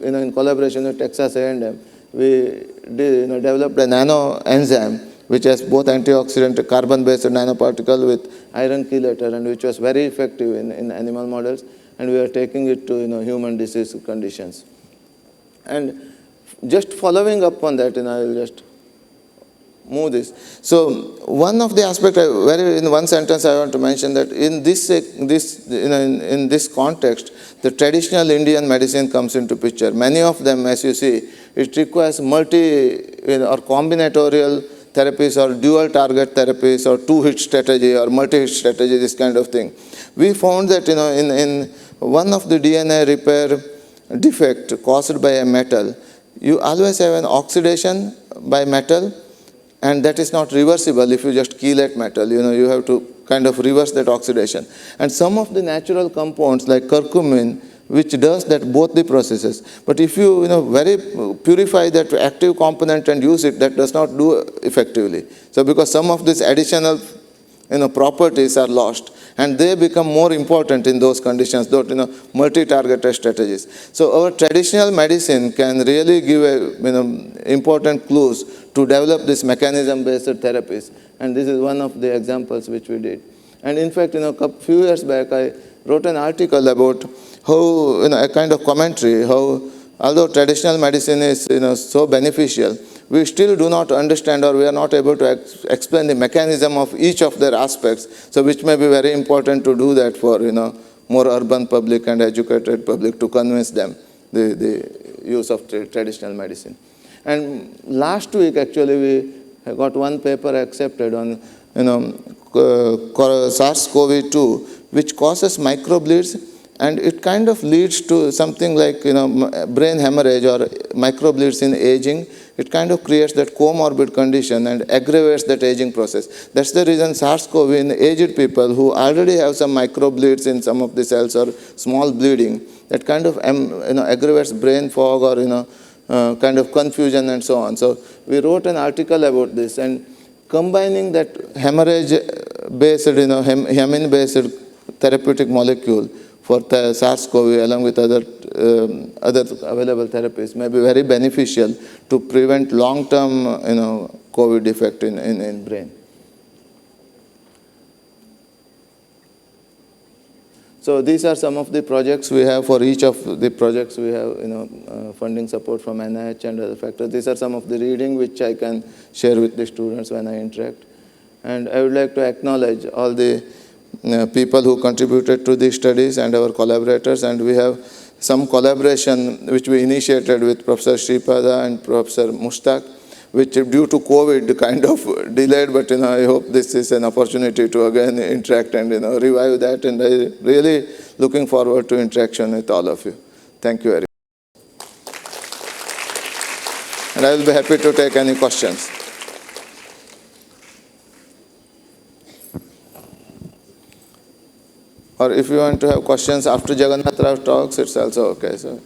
in collaboration with Texas A&M, we developed a nano enzyme which has both antioxidant, carbon-based nanoparticle with iron chelator, and which was very effective in animal models, and we are taking it to human disease conditions. And just following up on that, I will just move this. So one of the aspects, in one sentence, I want to mention that in this context, the traditional Indian medicine comes into picture. Many of them, as you see, it requires or combinatorial therapies or dual target therapies or 2-hit strategy or multi-hit strategy, this kind of thing. We found that in one of the DNA repair defect caused by a metal, you always have an oxidation by metal, and that is not reversible if you just chelate metal. You have to kind of reverse that oxidation. And some of the natural compounds like curcumin, which does that both the processes. But if you, very purify that active component and use it, that does not do effectively. So because some of these additional properties are lost, and they become more important in those conditions, those multi-targeted strategies. So our traditional medicine can really give important clues to develop this mechanism-based therapies, and this is one of the examples which we did. And in fact, a few years back, I wrote an article about how, a kind of commentary, how although traditional medicine is so beneficial, we still do not understand, or we are not able to explain the mechanism of each of their aspects, so which may be very important to do that for more urban public and educated public, to convince them the use of traditional medicine. And last week actually we got one paper accepted on SARS-CoV-2, which causes microbleeds, and it kind of leads to something like brain hemorrhage or microbleeds in aging. It kind of creates that comorbid condition and aggravates that aging process. That's the reason SARS-CoV in aged people who already have some microbleeds in some of the cells or small bleeding, that kind of aggravates brain fog or kind of confusion and so on. So we wrote an article about this, and combining that hemorrhage-based, hemin-based therapeutic molecule for SARS-CoV along with other available therapies may be very beneficial to prevent long-term COVID effect in brain. So these are some of the projects we have. For each of the projects we have funding support from NIH and other factors. These are some of the reading which I can share with the students when I interact. And I would like to acknowledge all the people who contributed to these studies and our collaborators, and we have some collaboration which we initiated with Professor Sripada and Professor Mushtaq, which due to COVID kind of delayed, but I hope this is an opportunity to again interact and revive that, and I really looking forward to interaction with all of you. Thank you very much. And I will be happy to take any questions. Or if you want to have questions after Jagannath Rao talks, it's also okay. So.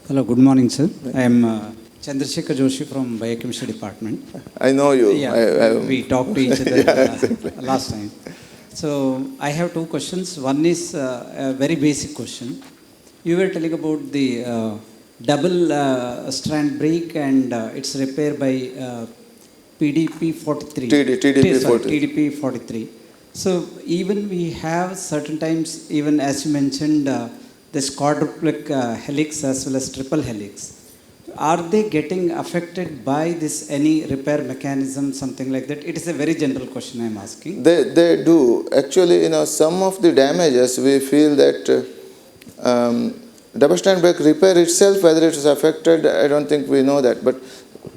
Hello, good morning, sir. I am Chandrasekhar Joshi from Biochemistry Department. I know you. Yeah, we talked to each other exactly. last time. So I have two questions. One is a very basic question. You were telling about the double-strand break and its repair by PDP-43. TDP-43. So even we have certain times, even as you mentioned, this quadruplic helix as well as triple helix. Are they getting affected by this any repair mechanism, something like that? It is a very general question I am asking. They do. Actually, some of the damages we feel that double-strand break repair itself, whether it is affected, I don't think we know that. But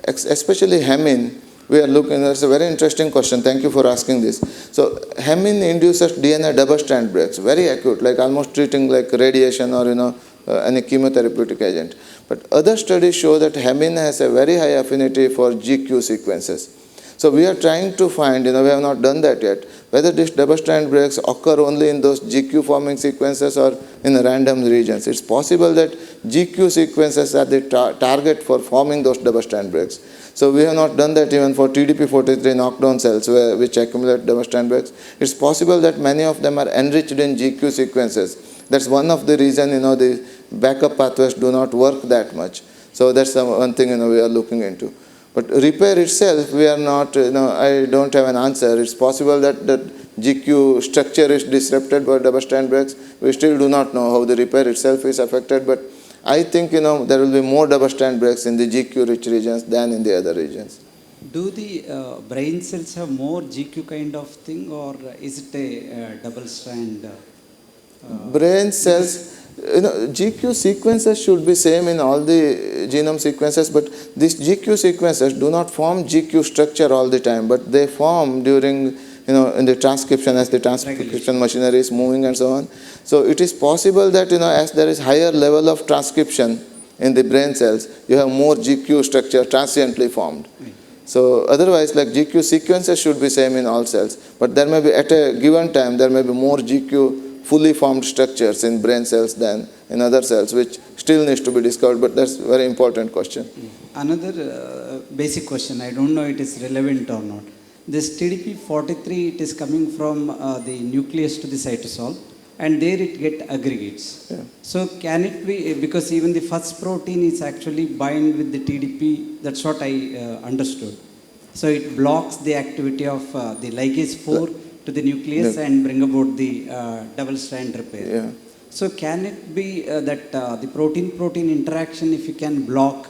especially hemin, we are looking, that's a very interesting question. Thank you for asking this. So hemin induces DNA double-strand breaks, very acute, like almost treating like radiation or any chemotherapeutic agent. But other studies show that hemin has a very high affinity for GQ sequences. So we are trying to find, we have not done that yet, whether these double-strand breaks occur only in those GQ forming sequences or in random regions. It's possible that GQ sequences are the target for forming those double-strand breaks. So we have not done that even for TDP-43 knockdown cells which accumulate double-strand breaks. It's possible that many of them are enriched in GQ sequences. That's one of the reasons, the backup pathways do not work that much. So that's one thing, we are looking into. But repair itself, we are not, I don't have an answer. It's possible that the GQ structure is disrupted by double-strand breaks. We still do not know how the repair itself is affected, but I think, there will be more double-strand breaks in the GQ-rich regions than in the other regions. Do the brain cells have more GQ kind of thing, or is it a double-strand? Brain cells, GQ sequences should be same in all the genome sequences, but these GQ sequences do not form GQ structure all the time, but they form during in the transcription as the transcription machinery is moving and so on. So it is possible that, as there is higher level of transcription in the brain cells, you have more GQ structure transiently formed. So otherwise, like GQ sequences should be same in all cells, but there may be, at a given time, there may be more GQ fully formed structures in brain cells than in other cells, which still needs to be discovered, but that's a very important question. Another basic question, I don't know it is relevant or not. This TDP-43, it is coming from the nucleus to the cytosol, and there it get aggregates. Yeah. So can it be, because even the first protein is actually bind with the TDP, that's what I understood. So it blocks the activity of the ligase 4 to the nucleus and bring about the double-strand repair. Yeah. So can it be that the protein-protein interaction, if you can block,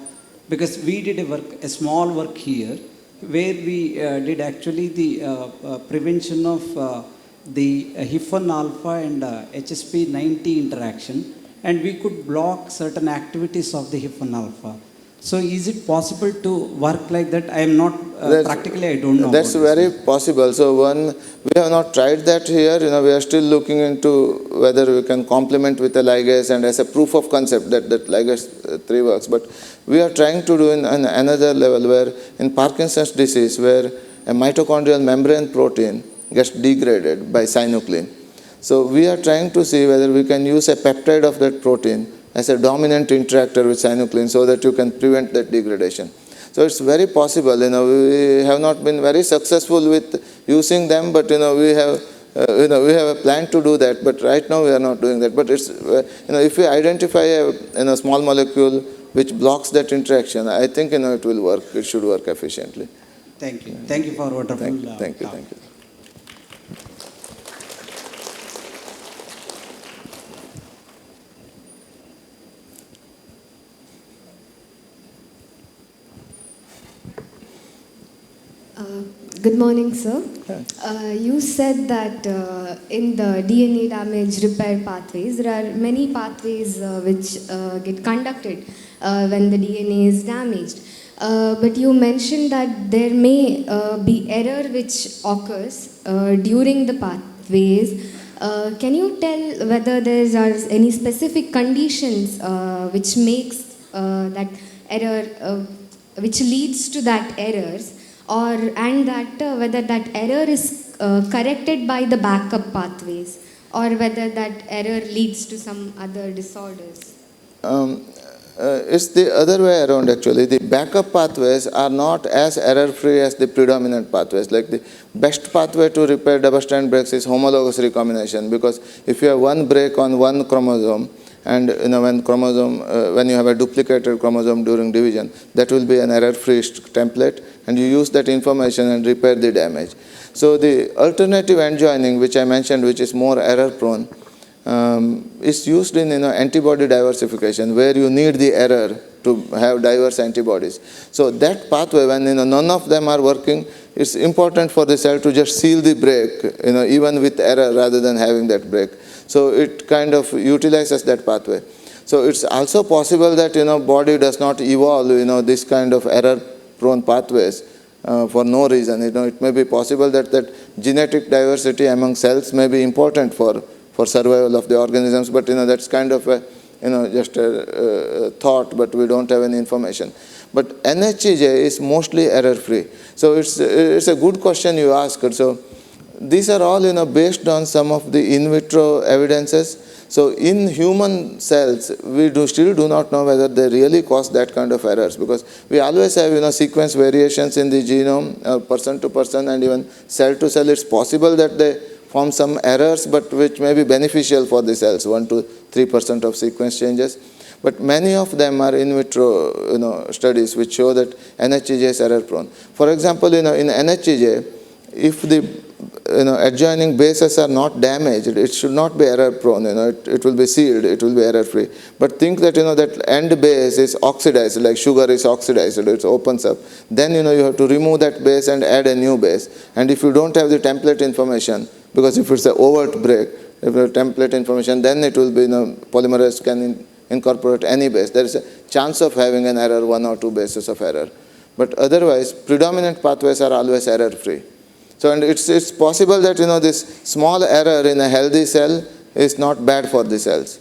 because we did a small work here, where we did actually the prevention of the HIF1 alpha and HSP90 interaction, and we could block certain activities of the HIF1 alpha. So is it possible to work like that? I am not, practically I don't know. That's very possible. So we have not tried that here, we are still looking into whether we can complement with a ligase and as a proof of concept that ligase 3 works. But we are trying to do in another level where in Parkinson's disease, where a mitochondrial membrane protein gets degraded by synuclein. So we are trying to see whether we can use a peptide of that protein as a dominant interactor with synuclein so that you can prevent that degradation. So it's very possible. We have not been very successful with using them, but we have a plan to do that. But right now we are not doing that. But it's if we identify a small molecule which blocks that interaction, I think it will work. It should work efficiently. Thank you. Thank you for wonderful. Thank you. Good morning, sir. You said that in the DNA damage repair pathways, there are many pathways which get conducted when the DNA is damaged. But you mentioned that there may be error which occurs during the pathways. Can you tell whether there are any specific conditions which makes that error, which leads to that errors? And that whether that error is corrected by the backup pathways, or whether that error leads to some other disorders? It's the other way around actually. The backup pathways are not as error-free as the predominant pathways. Like the best pathway to repair double-strand breaks is homologous recombination, because if you have one break on one chromosome, and when you have a duplicated chromosome during division, that will be an error-free template, and you use that information and repair the damage. So the alternative end joining, which I mentioned, which is more error-prone, is used in antibody diversification, where you need the error to have diverse antibodies. So that pathway, when none of them are working, it's important for the cell to just seal the break, even with error, rather than having that break. So it kind of utilizes that pathway. So it's also possible that body does not evolve this kind of error-prone pathways for no reason. It may be possible that genetic diversity among cells may be important for survival of the organisms, but that's kind of a just a thought, but we don't have any information. But NHEJ is mostly error-free. So it's a good question you asked. So these are all based on some of the in vitro evidences. So in human cells, we still do not know whether they really cause that kind of errors, because we always have sequence variations in the genome, person to person, and even cell to cell. It's possible that they form some errors, but which may be beneficial for the cells, 1 to 3% of sequence changes. But many of them are in vitro studies which show that NHEJ is error prone. For example, in NHEJ, if the adjoining bases are not damaged, it should not be error prone. It will be sealed, it will be error free. But think that that end base is oxidized, like sugar is oxidized, it opens up. Then you have to remove that base and add a new base. And if you don't have the template information, because if it's an overt break, if you have template information, then it will be polymerase can incorporate any base. There is a chance of having an error, 1 or 2 bases of error. But otherwise, predominant pathways are always error free. So, and it's possible that, this small error in a healthy cell is not bad for the cells.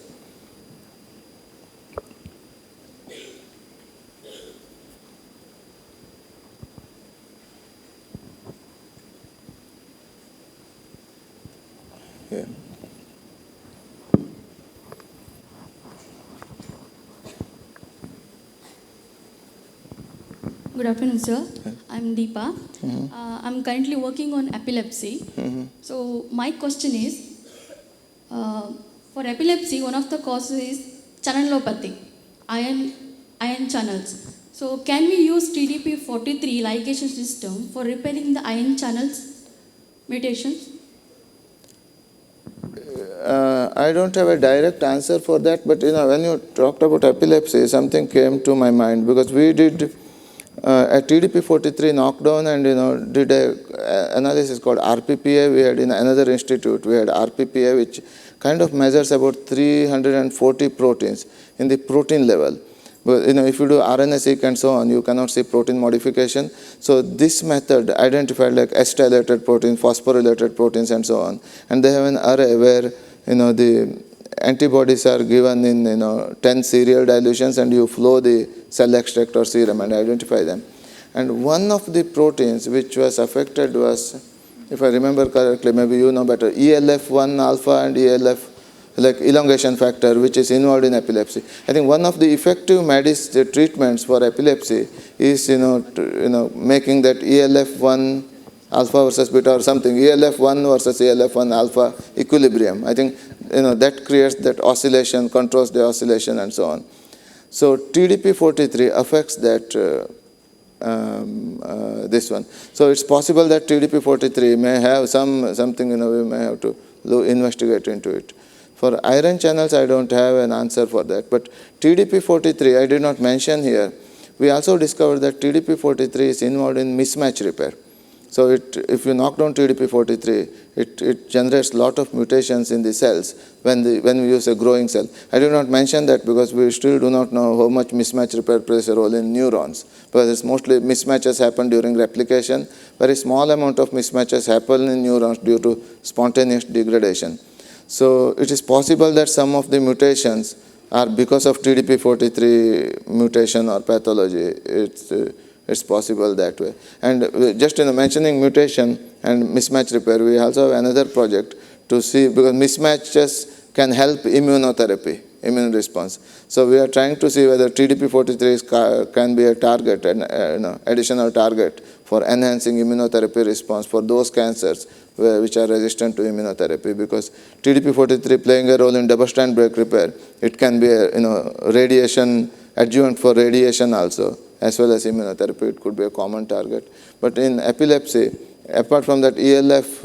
Yeah. Good afternoon, sir. I'm Deepa. I'm currently working on epilepsy. So my question is, for epilepsy, one of the causes is channelopathy, ion channels. So can we use TDP-43 ligation system for repairing the ion channels mutations? I don't have a direct answer for that, but when you talked about epilepsy, something came to my mind, because we did a TDP-43 knockdown and did a analysis called RPPA. We had in another institute, we had RPPA, which kind of measures about 340 proteins in the protein level. But if you do RNA-seq and so on, you cannot see protein modification. So this method identified like S-tylated proteins, phosphorylated proteins, and so on. And they have an array where the antibodies are given in 10 serial dilutions, and you flow the cell extract or serum and identify them. And one of the proteins which was affected was, if I remember correctly, maybe you know better, ELF1 alpha and ELF, like elongation factor, which is involved in epilepsy. I think one of the effective treatments for epilepsy is making that ELF1 alpha versus beta or something, ELF1 versus ELF1 alpha equilibrium. I think that creates that oscillation, controls the oscillation, and so on. So TDP-43 affects that this one. So it's possible that TDP-43 may have something we may have to investigate into it. For iron channels, I don't have an answer for that. But TDP-43, I did not mention here. We also discovered that TDP-43 is involved in mismatch repair. So if you knock down TDP-43, it generates a lot of mutations in the cells when we use a growing cell. I did not mention that because we still do not know how much mismatch repair plays a role in neurons. Because it's mostly mismatches happen during replication. Very small amount of mismatches happen in neurons due to spontaneous degradation. So it is possible that some of the mutations are because of TDP-43 mutation or pathology. It's possible that way. And just mentioning mutation and mismatch repair, we also have another project to see, because mismatches can help immunotherapy, immune response. So we are trying to see whether TDP-43 can be a target, an additional target for enhancing immunotherapy response for those cancers which are resistant to immunotherapy, because TDP-43 playing a role in double-strand break repair, it can be a radiation adjuvant for radiation also, as well as immunotherapy. It could be a common target. But in epilepsy, apart from that ELF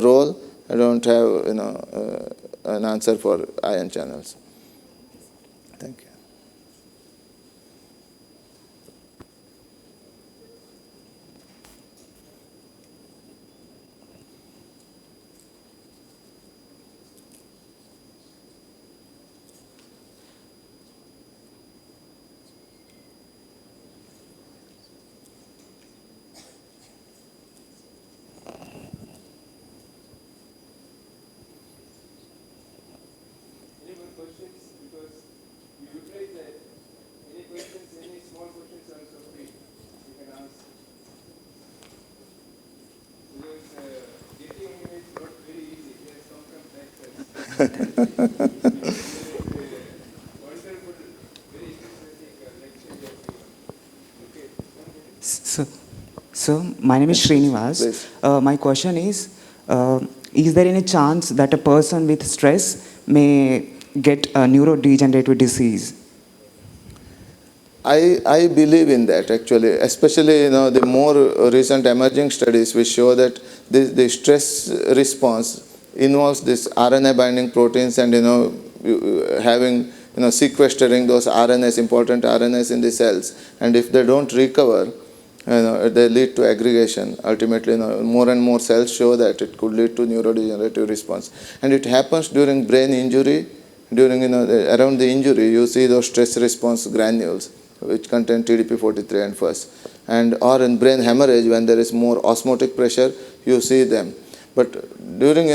role, I don't have an answer for ion channels. Thank you. So my name is Srinivas. My question is there any chance that a person with stress may get a neurodegenerative disease? I believe in that, actually, especially the more recent emerging studies which show that the stress response involves this RNA binding proteins and having sequestering those RNAs, important RNAs in the cells, and if they don't recover, they lead to aggregation. Ultimately, more and more cells show that it could lead to neurodegenerative response, and it happens during brain injury. During around the injury, you see those stress response granules which contain TDP-43 and FUS. and or in brain hemorrhage when there is more osmotic pressure, you see them. But during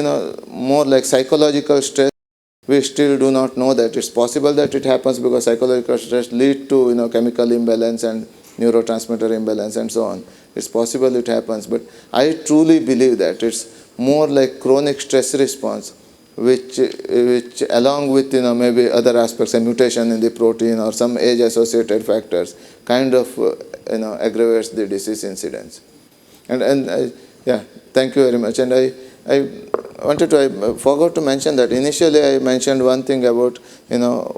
more like psychological stress, we still do not know that. It's possible that it happens because psychological stress lead to chemical imbalance and neurotransmitter imbalance and so on. It's possible it happens, but I truly believe that it's more like chronic stress response, which along with maybe other aspects, a mutation in the protein or some age-associated factors, kind of aggravates the disease incidence. Yeah, thank you very much. And I forgot to mention that initially I mentioned one thing about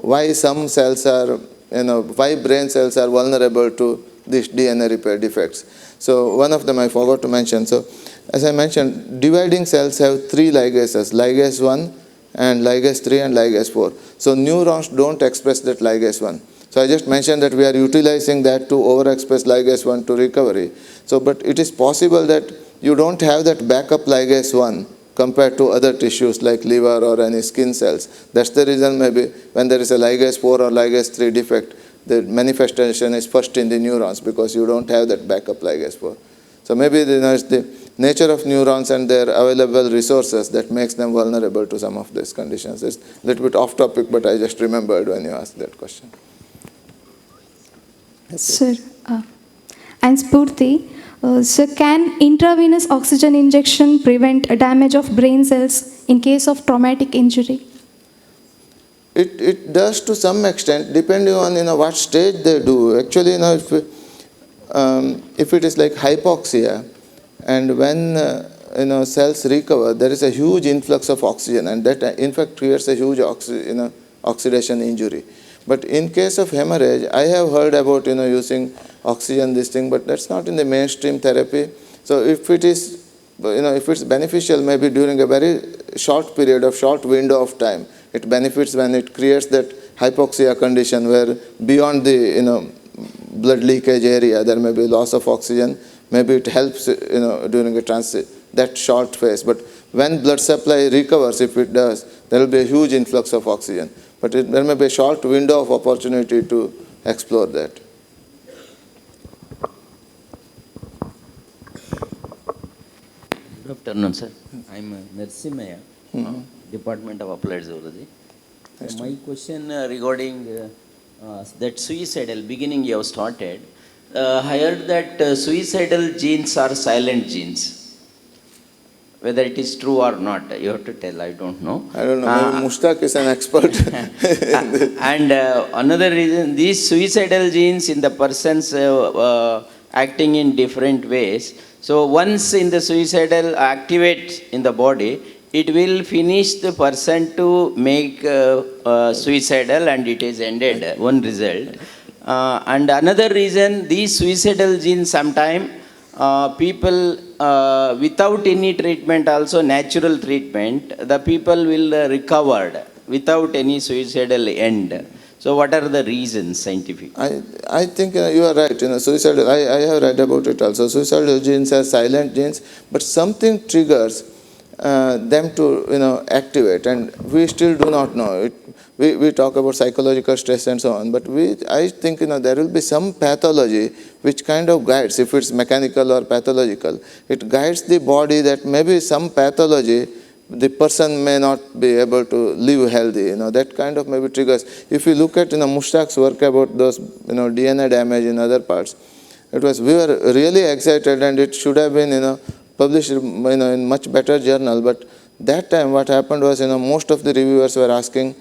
why some cells are why brain cells are vulnerable to these DNA repair defects. So one of them I forgot to mention. So as I mentioned, dividing cells have 3 ligases, ligase 1 and ligase 3 and ligase 4. So neurons don't express that ligase 1. So I just mentioned that we are utilizing that to overexpress ligase 1 to recovery. So but it is possible that you don't have that backup ligase 1 compared to other tissues like liver or any skin cells. That's the reason maybe when there is a ligase 4 or ligase 3 defect, the manifestation is first in the neurons because you don't have that backup ligase 4. So maybe it's the nature of neurons and their available resources that makes them vulnerable to some of these conditions. It's a little bit off topic, but I just remembered when you asked that question. Sir, I'm Spurti. So can intravenous oxygen injection prevent damage of brain cells in case of traumatic injury? It does to some extent, depending on what stage they do. Actually, if it is like hypoxia, and when cells recover, there is a huge influx of oxygen, and that in fact creates a huge oxidation injury. But in case of hemorrhage, I have heard about using oxygen this thing, but that's not in the mainstream therapy. So if it is if it's beneficial, maybe during a very short period of short window of time, it benefits when it creates that hypoxia condition where beyond the blood leakage area there may be loss of oxygen. Maybe it helps during a transit, that short phase. But when blood supply recovers, if it does, there will be a huge influx of oxygen. But there may be a short window of opportunity to explore that. Good afternoon, sir. I'm Narsimaya, Department of Applied Zoology. My question regarding that suicidal, beginning you have started, I heard that suicidal genes are silent genes. Whether it is true or not, you have to tell, I don't know. I don't know, maybe Mushtaq is an expert. And another reason, these suicidal genes in the persons acting in different ways. So once in the suicidal activate in the body, it will finish the person to make suicidal and it is ended, one result. And another reason, these suicidal genes sometime people without any treatment, also natural treatment, the people will recover without any suicidal end. So what are the reasons scientific? I think you are right. Suicidal, I have read about it also. Suicidal genes are silent genes, but something triggers them to activate, and we still do not know it. We talk about psychological stress and so on, but I think there will be some pathology which kind of guides, if it's mechanical or pathological, it guides the body that maybe some pathology the person may not be able to live healthy. That kind of maybe triggers. If you look at Mushtaq's work about those DNA damage in other parts, we were really excited, and it should have been published in much better journal. But that time what happened was most of the reviewers were asking,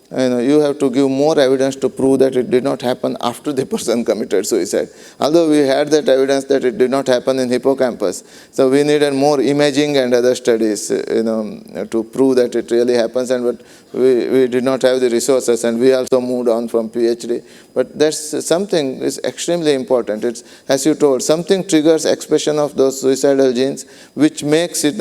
you have to give more evidence to prove that it did not happen after the person committed suicide. Although we had that evidence that it did not happen in hippocampus. So we needed more imaging and other studies to prove that it really happens, but we did not have the resources, and we also moved on from PhD. But that's something is extremely important. It's, as you told, something triggers expression of those suicidal genes, which makes it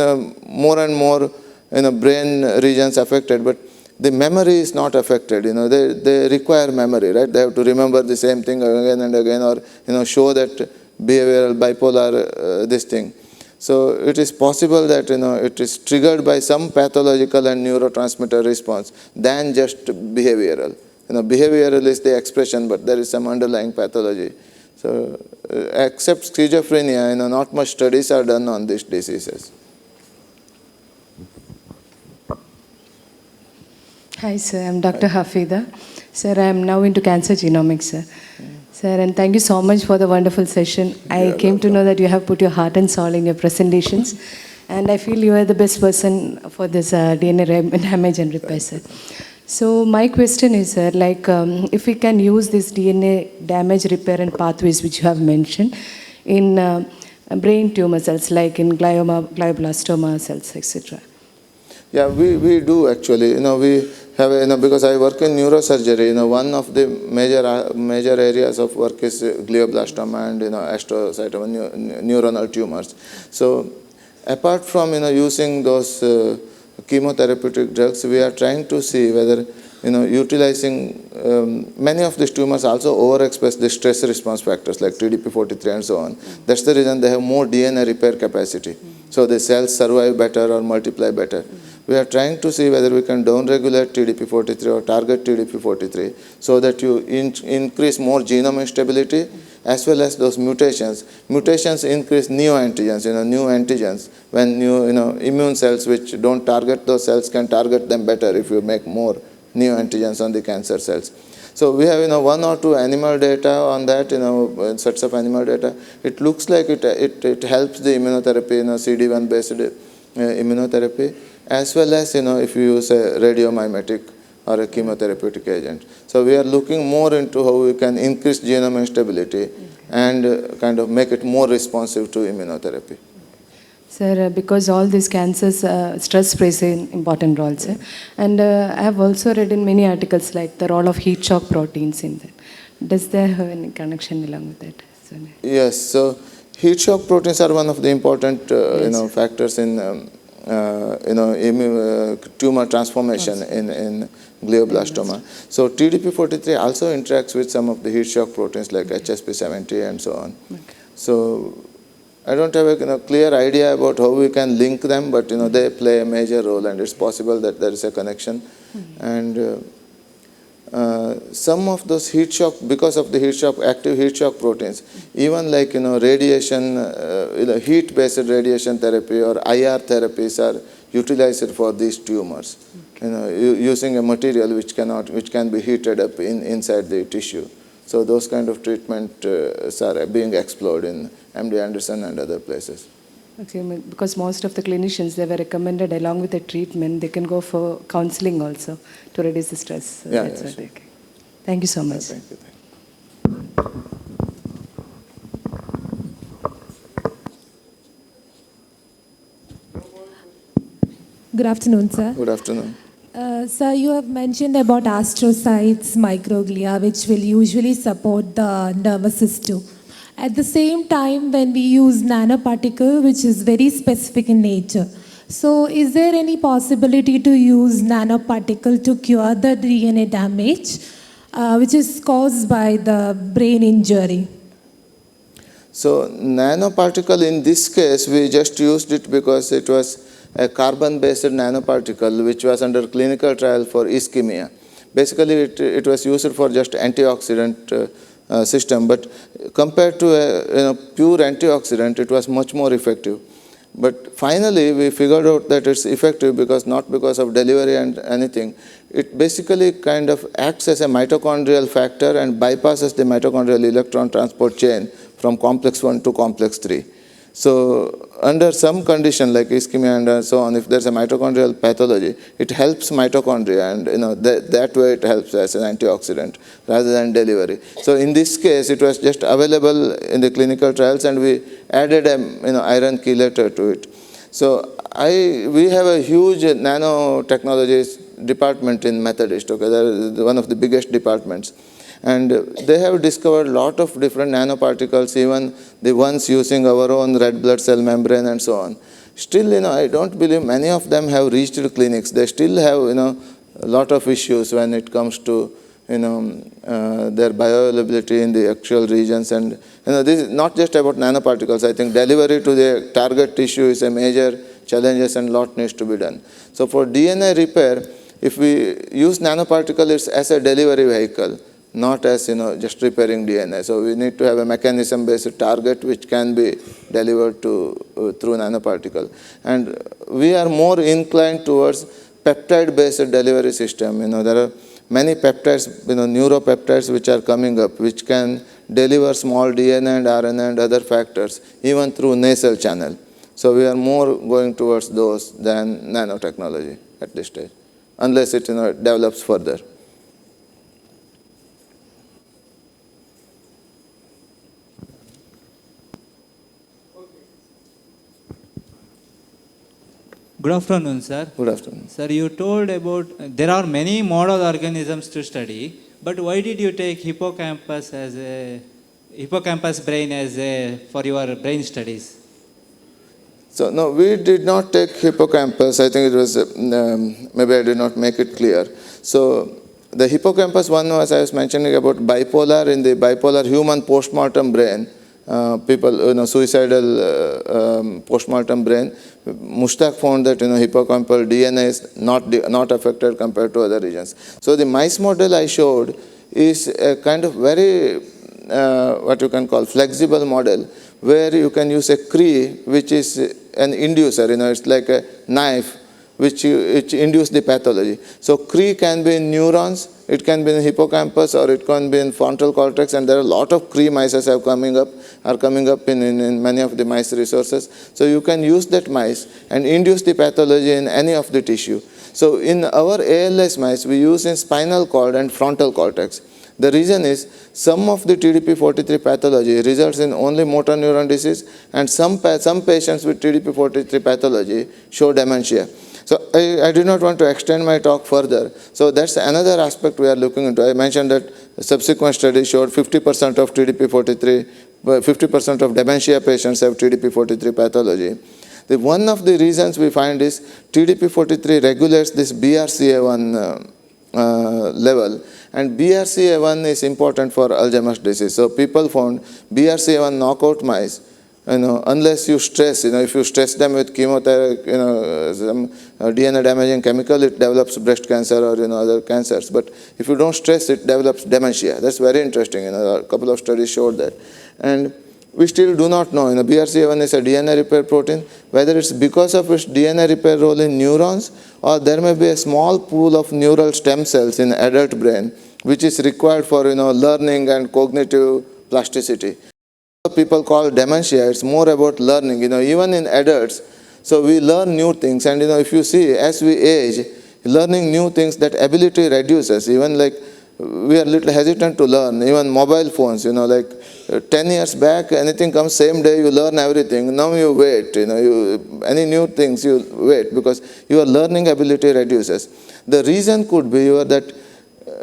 more and more brain regions affected. But the memory is not affected. They require memory, right? They have to remember the same thing again and again, or show that behavioral bipolar this thing. So it is possible that it is triggered by some pathological and neurotransmitter response than just behavioral. Behavioral is the expression, but there is some underlying pathology. So except schizophrenia, not much studies are done on these diseases. Hi, sir. I'm Dr. Hafida. Sir, I am now into cancer genomics, sir. Sir, and thank you so much for the wonderful session. I came to know that you have put your heart and soul in your presentations, and I feel you are the best person for this DNA damage and repair, sir. So my question is, sir, if we can use this DNA damage repair and pathways which you have mentioned in brain tumor cells, like in glioblastoma cells, etc. Yeah, we do actually. We have, because I work in neurosurgery, one of the major areas of work is glioblastoma and, astrocytoma, neuronal tumors. So apart from, using those chemotherapeutic drugs, we are trying to see whether, utilizing many of these tumors also overexpress the stress response factors like TDP43 and so on. That's the reason they have more DNA repair capacity. So the cells survive better or multiply better. We are trying to see whether we can downregulate TDP43 or target TDP43 so that you increase more genome instability as well as those mutations. Mutations increase neoantigens, new antigens. When immune cells which don't target those cells can target them better if you make more neoantigens on the cancer cells. So we have one or two animal data on that, sets of animal data. It looks like it helps the immunotherapy, CD1 based immunotherapy, as well as if you use a radiomimetic or a chemotherapeutic agent. So we are looking more into how we can increase genome instability and kind of make it more responsive to immunotherapy. Sir, because all these cancers, stress plays an important role, sir. And I have also read in many articles like the role of heat shock proteins in that. Does there have any connection along with that? So, yes, so heat shock proteins are one of the important factors in tumor transformation in glioblastoma. So TDP43 also interacts with some of the heat shock proteins like HSP70 and so on. Okay. So I don't have a clear idea about how we can link them, but they play a major role, and it's possible that there is a connection. And some of those heat shock, because of the heat shock, active heat shock proteins, even like radiation, heat-based radiation therapy or IR therapies are utilized for these tumors. Using a material which can be heated up inside the tissue. So those kind of treatments are being explored in MD Anderson and other places. Okay, because most of the clinicians, they were recommended along with the treatment, they can go for counseling also to reduce the stress. So that's what sure. Thank you so much. Thank you. Good afternoon, sir. Good afternoon. Sir, you have mentioned about astrocytes, microglia, which will usually support the nervous system. At the same time, when we use nanoparticle, which is very specific in nature, so is there any possibility to use nanoparticle to cure the DNA damage, which is caused by the brain injury? So nanoparticle, in this case, we just used it because it was a carbon-based nanoparticle which was under clinical trial for ischemia. Basically, it was used for just antioxidant system, but compared to a pure antioxidant, it was much more effective. But finally, we figured out that it's effective not because of delivery and anything. It basically kind of acts as a mitochondrial factor and bypasses the mitochondrial electron transport chain from complex 1 to complex 3. So under some condition like ischemia and so on, if there's a mitochondrial pathology, it helps mitochondria, and that way it helps as an antioxidant rather than delivery. So in this case, it was just available in the clinical trials, and we added a iron chelator to it. So we have a huge nanotechnologies department in Methodist. Okay, that is one of the biggest departments. And they have discovered a lot of different nanoparticles, even the ones using our own red blood cell membrane and so on. Still, I don't believe many of them have reached the clinics. They still have, a lot of issues when it comes to, their bioavailability in the actual regions. And, this is not just about nanoparticles. I think delivery to the target tissue is a major challenge, and a lot needs to be done. So for DNA repair, if we use nanoparticles as a delivery vehicle, not as just repairing DNA. So we need to have a mechanism-based target which can be delivered through nanoparticle. And we are more inclined towards peptide-based delivery system. There are many peptides, neuropeptides which are coming up, which can deliver small DNA and RNA and other factors even through nasal channel. So we are more going towards those than nanotechnology at this stage, unless it develops further. Good afternoon, sir. Good afternoon. Sir, you told about there are many model organisms to study, but why did you take hippocampus brain for your brain studies? So no, we did not take hippocampus. I think it was, maybe I did not make it clear. So the hippocampus one was, I was mentioning about bipolar, in the bipolar human postmortem brain, people, suicidal postmortem brain. Mushtaq found that hippocampal DNA is not affected compared to other regions. So the mice model I showed is a kind of very what you can call flexible model, where you can use a Cree, which is an inducer. It's like a knife which induce the pathology. So Cree can be in neurons, it can be in hippocampus, or it can be in frontal cortex, and there are a lot of Cree mice are coming up in many of the mice resources. So you can use that mice and induce the pathology in any of the tissue. So in our ALS mice, we use in spinal cord and frontal cortex. The reason is some of the TDP-43 pathology results in only motor neuron disease, and some patients with TDP-43 pathology show dementia. So I do not want to extend my talk further. So that's another aspect we are looking into. I mentioned that subsequent studies showed 50% of TDP-43, 50% of dementia patients have TDP-43 pathology. One of the reasons we find is TDP-43 regulates this BRCA1 level, and BRCA1 is important for Alzheimer's disease. So people found BRCA1 knockout mice, unless you stress, if you stress them with chemotherapy, some DNA damaging chemical, it develops breast cancer or other cancers. But if you don't stress, it develops dementia. That's very interesting. A couple of studies showed that, and we still do not know. BRCA1 is a DNA repair protein, whether it's because of its DNA repair role in neurons, or there may be a small pool of neural stem cells in adult brain, which is required for learning and cognitive plasticity. People call dementia, it's more about learning, even in adults. So we learn new things, and if you see, as we age, learning new things, that ability reduces. Even like we are a little hesitant to learn, even mobile phones, like 10 years back, anything comes same day, you learn everything. Now you wait, any new things you wait, because your learning ability reduces. The reason could be that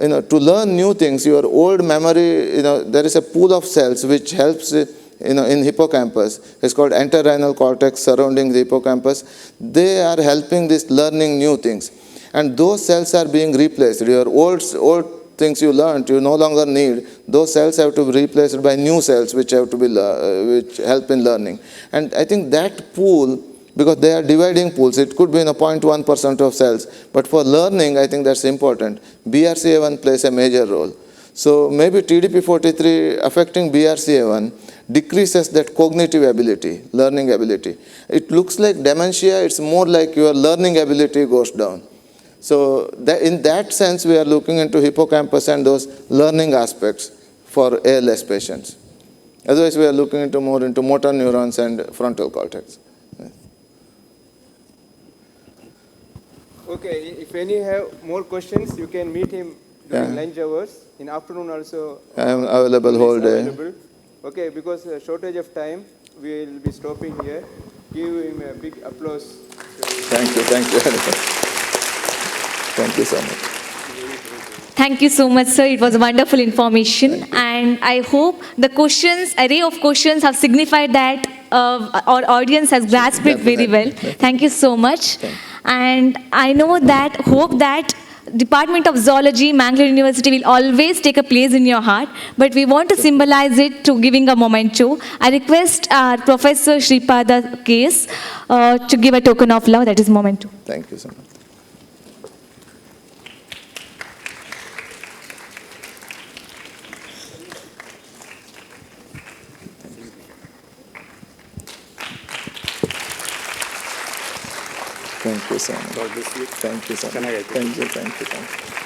to learn new things, your old memory, there is a pool of cells which helps in hippocampus. It's called entorhinal cortex surrounding the hippocampus. They are helping this learning new things. And those cells are being replaced. Your old things you learned, you no longer need. Those cells have to be replaced by new cells which have to be which help in learning. And I think that pool, because they are dividing pools, it could be 0.1% of cells. But for learning, I think that's important. BRCA1 plays a major role. So maybe TDP-43 affecting BRCA1 decreases that cognitive ability, learning ability. It looks like dementia, it's more like your learning ability goes down. So in that sense, we are looking into hippocampus and those learning aspects for ALS patients. Otherwise, we are looking more into motor neurons and frontal cortex. Okay, if any have more questions, you can meet him during lunch hours. In afternoon also. I am available whole day. Okay, because shortage of time, we will be stopping here. Give him a big applause. Thank you very much. Thank you so much. Thank you so much, sir. It was wonderful information, and I hope the array of questions have signified that our audience has grasped it very well. Thank you so much. And I hope that Department of Zoology, Mangalore University will always take a place in your heart, but we want to symbolize it to giving a memento. I request our Professor Sripada Case to give a token of love, that is memento. Thank you so much. Thank you so much. Thank you so much. Thank you.